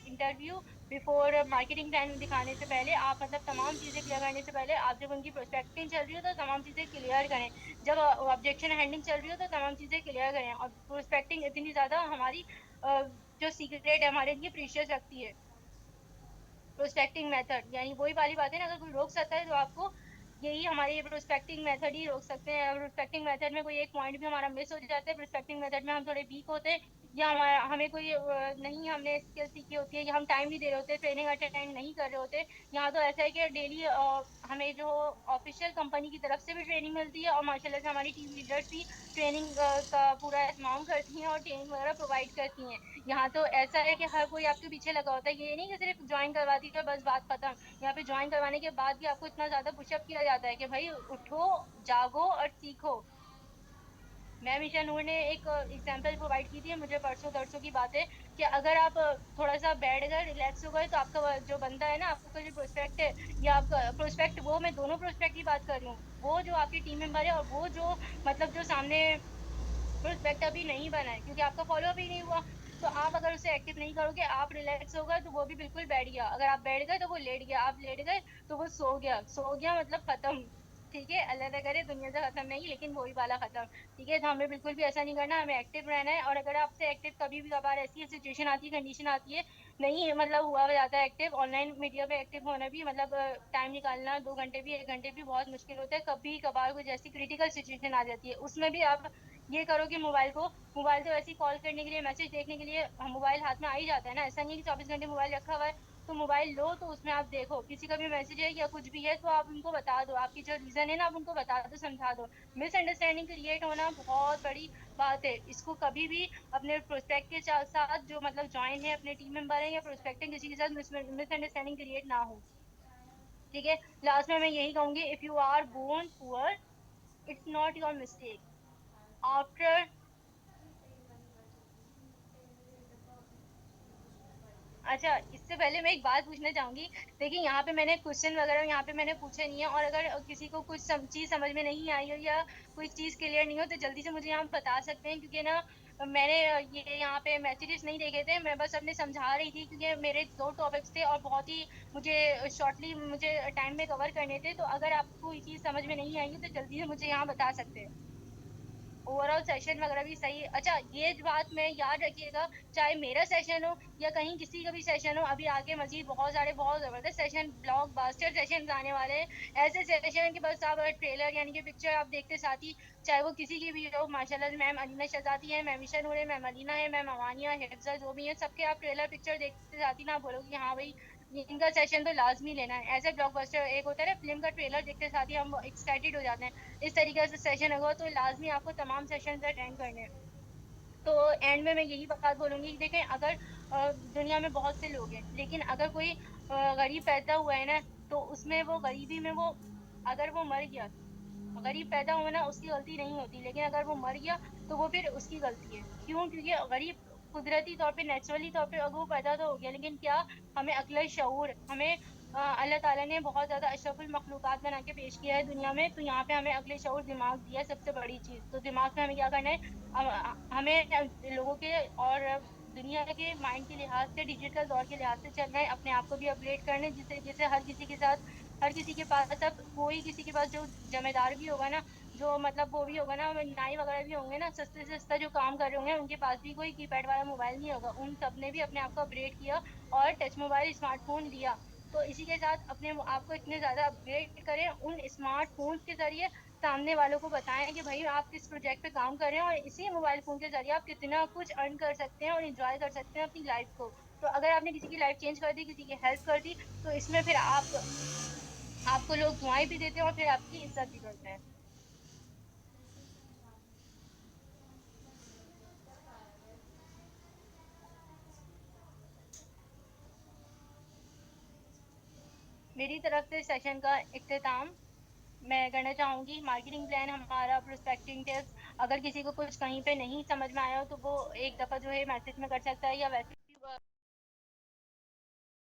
interview, before marketing plan दिखाने से पहले आप मतलब तमाम चीजें क्लियर करने से पहले, आप जब उनकी प्रोस्पेक्टिंग चल रही हो तो तमाम चीजें क्लियर करें, जब ऑब्जेक्शन हैंडलिंग चल रही हो तो तमाम चीजें क्लियर करें। और प्रोस्पेक्टिंग इतनी ज्यादा हमारी जो सीक्रेट है हमारे लिए प्रीशियस रखती है। प्रोस्पेक्टिंग मेथड यानी वही वाली बात है ना, अगर कोई रोक सकता है तो आपको यही हमारे प्रोस्पेक्टिंग मेथड ही रोक सकते हैं। प्रोस्पेक्टिंग मेथड में कोई एक पॉइंट भी हमारा मिस हो जाता है, प्रोस्पेक्टिंग मेथड में हम थोड़े वीक होते हैं, या हमारा हमें कोई नहीं, हमने स्किल सीखी होती है, या हम टाइम नहीं दे रहे होते, ट्रेनिंग अटेंड नहीं कर रहे होते। यहाँ तो ऐसा है कि डेली हमें जो ऑफिशियल कंपनी की तरफ से भी ट्रेनिंग मिलती है, और माशाल्लाह से हमारी टीम लीडर्स भी ट्रेनिंग का पूरा एहतमाम करती हैं और ट्रेनिंग वगैरह प्रोवाइड करती हैं। यहाँ तो ऐसा है कि हर कोई आपके पीछे लगा होता है, ये नहीं कि सिर्फ ज्वाइन करवाती है बस बात खत्म। यहाँ पे ज्वाइन करवाने के बाद भी आपको इतना ज्यादा पुशअप किया जाता है कि भाई उठो, जागो और सीखो। मैम ईशा नूर ने एक एग्जांपल प्रोवाइड की थी मुझे परसों तरसों की बात है, कि अगर आप थोड़ा सा बैठ गए, रिलैक्स हो गए, तो आपका जो बंदा है ना, आपका जो प्रोस्पेक्ट है, या आपका प्रोस्पेक्ट, वो मैं दोनों प्रोस्पेक्ट की बात कर रही हूँ, वो जो आपकी टीम मेंबर है और वो जो मतलब जो सामने प्रोस्पेक्ट अभी नहीं बना है, क्योंकि आपका फॉलो अप ही नहीं हुआ, तो आप अगर उसे एक्टिव नहीं करोगे, आप रिलैक्स हो गए तो वो भी बिल्कुल बैठ गया, अगर आप बैठ गए तो वो लेट गया, आप लेट गए तो वो सो गया, सो गया मतलब खत्म। ठीक है, अल्लाह ना करे दुनिया से खत्म नहीं, लेकिन वही वाला खत्म। ठीक है, तो हमें बिल्कुल भी ऐसा नहीं करना, हमें एक्टिव रहना है। और अगर आपसे एक्टिव कभी भी कभार ऐसी सिचुएशन आती है, कंडीशन आती है, नहीं मतलब हुआ जाता है एक्टिव, ऑनलाइन मीडिया पे एक्टिव होना भी मतलब टाइम निकालना 2 घंटे भी 1 घंटे भी बहुत मुश्किल होता है, कभी कभार कोई जैसी क्रिटिकल सिचुएशन आ जाती है, उसमें भी आप ये करो कि मोबाइल तो ऐसे कॉल करने के लिए, मैसेज देखने के लिए मोबाइल हाथ में आ ही जाता है ना, ऐसा नहीं है कि 24 घंटे मोबाइल रखा हुआ है। तो मोबाइल लो तो उसमें आप देखो किसी का भी मैसेज है या कुछ भी है, तो आप उनको बता दो, आपकी जो रीजन है ना आप उनको बता दो, समझा दो। मिसअंडरस्टैंडिंग क्रिएट होना बहुत बड़ी बात है, इसको कभी भी अपने प्रोस्पेक्ट के साथ जो मतलब ज्वाइन है, अपने टीम मेंबर है या प्रोस्पेक्टिंग किसी के साथ मिसअंडरस्टैंडिंग क्रिएट ना हो। ठीक है, लास्ट में मैं यही कहूंगी, if you are born poor, it's not your mistake. After अच्छा, इससे पहले मैं एक बात पूछना चाहूँगी। देखिए, यहाँ पे मैंने क्वेश्चन वगैरह यहाँ पे मैंने पूछे नहीं है, और अगर किसी को कुछ चीज़ समझ में नहीं आई हो या कोई चीज़ क्लियर नहीं हो, तो जल्दी से मुझे यहाँ बता सकते हैं, क्योंकि ना मैंने ये यहाँ पे मैसेजेस नहीं देखे थे। मैं बस अपने समझा रही थी, क्योंकि मेरे 2 टॉपिक्स थे और बहुत ही मुझे शॉर्टली मुझे टाइम में कवर करने थे। तो अगर आपको ये चीज़ समझ में नहीं आई है, तो जल्दी से मुझे यहाँ बता सकते हैं। ओवरऑल सेशन वगैरह भी सही है। अच्छा, ये बात में याद रखिएगा, चाहे मेरा सेशन हो या कहीं किसी का भी सेशन हो, अभी आगे मज़ीद बहुत सारे बहुत ज़बरदस्त सेशन, ब्लॉकबस्टर सेशंस आने वाले हैं। ऐसे सेशन कि बस आप ट्रेलर यानी कि पिक्चर आप देखते साथ ही, चाहे वो किसी की भी हो, माशाल्लाह से मैम अलीना शहज़ादी हैं, मैम ईशा नूर है, मैम अलीना है, मैम अमानिया, हिफ्ज़ा जो भी हैं, सबके आप ट्रेलर पिक्चर देखते साथ ही ना बोलोगे कि हाँ भाई, इनका सेशन तो लाज़मी लेना है। ऐसे ब्लॉकबस्टर एक होता है ना, फ़िल्म का ट्रेलर देखते साथ ही हम एक्साइटेड हो जाते हैं। इस तरीके से सेशन होगा, तो लाजमी आपको तमाम सेशंस अटेंड करने हैं। तो एंड में मैं यही बात बोलूंगी कि देखें, अगर दुनिया में बहुत से लोग हैं, लेकिन अगर कोई गरीब पैदा हुआ है ना, तो उसमें वो गरीबी में वो, अगर वो मर गया, गरीब पैदा हुआ ना, उसकी गलती नहीं होती, लेकिन अगर वो मर गया तो वो फिर उसकी गलती है। क्यों? क्योंकि गरीब कुदरती तौर पे, नेचुरली तौर पे अगर वो पैदा तो हो गया, लेकिन क्या, हमें अक्ल शऊर, हमें अल्लाह ताला ने बहुत ज्यादा अशरफुल मखलूकात बना के पेश किया है दुनिया में, तो यहाँ पे हमें अक्ल शऊर दिमाग दिया है, सबसे बड़ी चीज। तो दिमाग में हमें क्या करना है, हमें लोगों के और दुनिया के माइंड के लिहाज से, डिजिटल दौर के लिहाज से चलना है, अपने आप को भी अपग्रेड करना है, जिससे जैसे हर किसी के साथ, हर किसी के पास, अब कोई किसी के पास जो जमेदार भी होगा ना, जो मतलब वो भी होगा ना, नाई वगैरह भी होंगे ना, सस्ते से सस्ता जो काम कर रहे होंगे, उनके पास भी कोई कीपैड वाला मोबाइल नहीं होगा। उन सब ने भी अपने आप को अपग्रेड किया और टच मोबाइल स्मार्टफोन लिया। तो इसी के साथ अपने आप को इतने ज्यादा अपग्रेड करें, उन स्मार्टफोन के जरिए सामने वालों को बताएं कि भाई आप किस प्रोजेक्ट पे काम कर रहे हैं, और इसी मोबाइल फोन के जरिए आप कितना कुछ अर्न कर सकते हैं और इंजॉय कर सकते हैं अपनी लाइफ को। तो अगर आपने किसी की लाइफ चेंज कर दी, किसी की हेल्प कर दी, तो इसमें फिर आपको लोग दुआएं भी देते हैं और फिर आपकी इज्जत भी करते हैं। मेरी तरफ से सेशन का इख्तिताम मैं करना चाहूंगी। मार्केटिंग प्लान हमारा, प्रोस्पेक्टिंग टिप्स, अगर किसी को कुछ कहीं पे नहीं समझ में आया हो, तो वो एक दफा जो है मैसेज में कर सकता है, या वैसे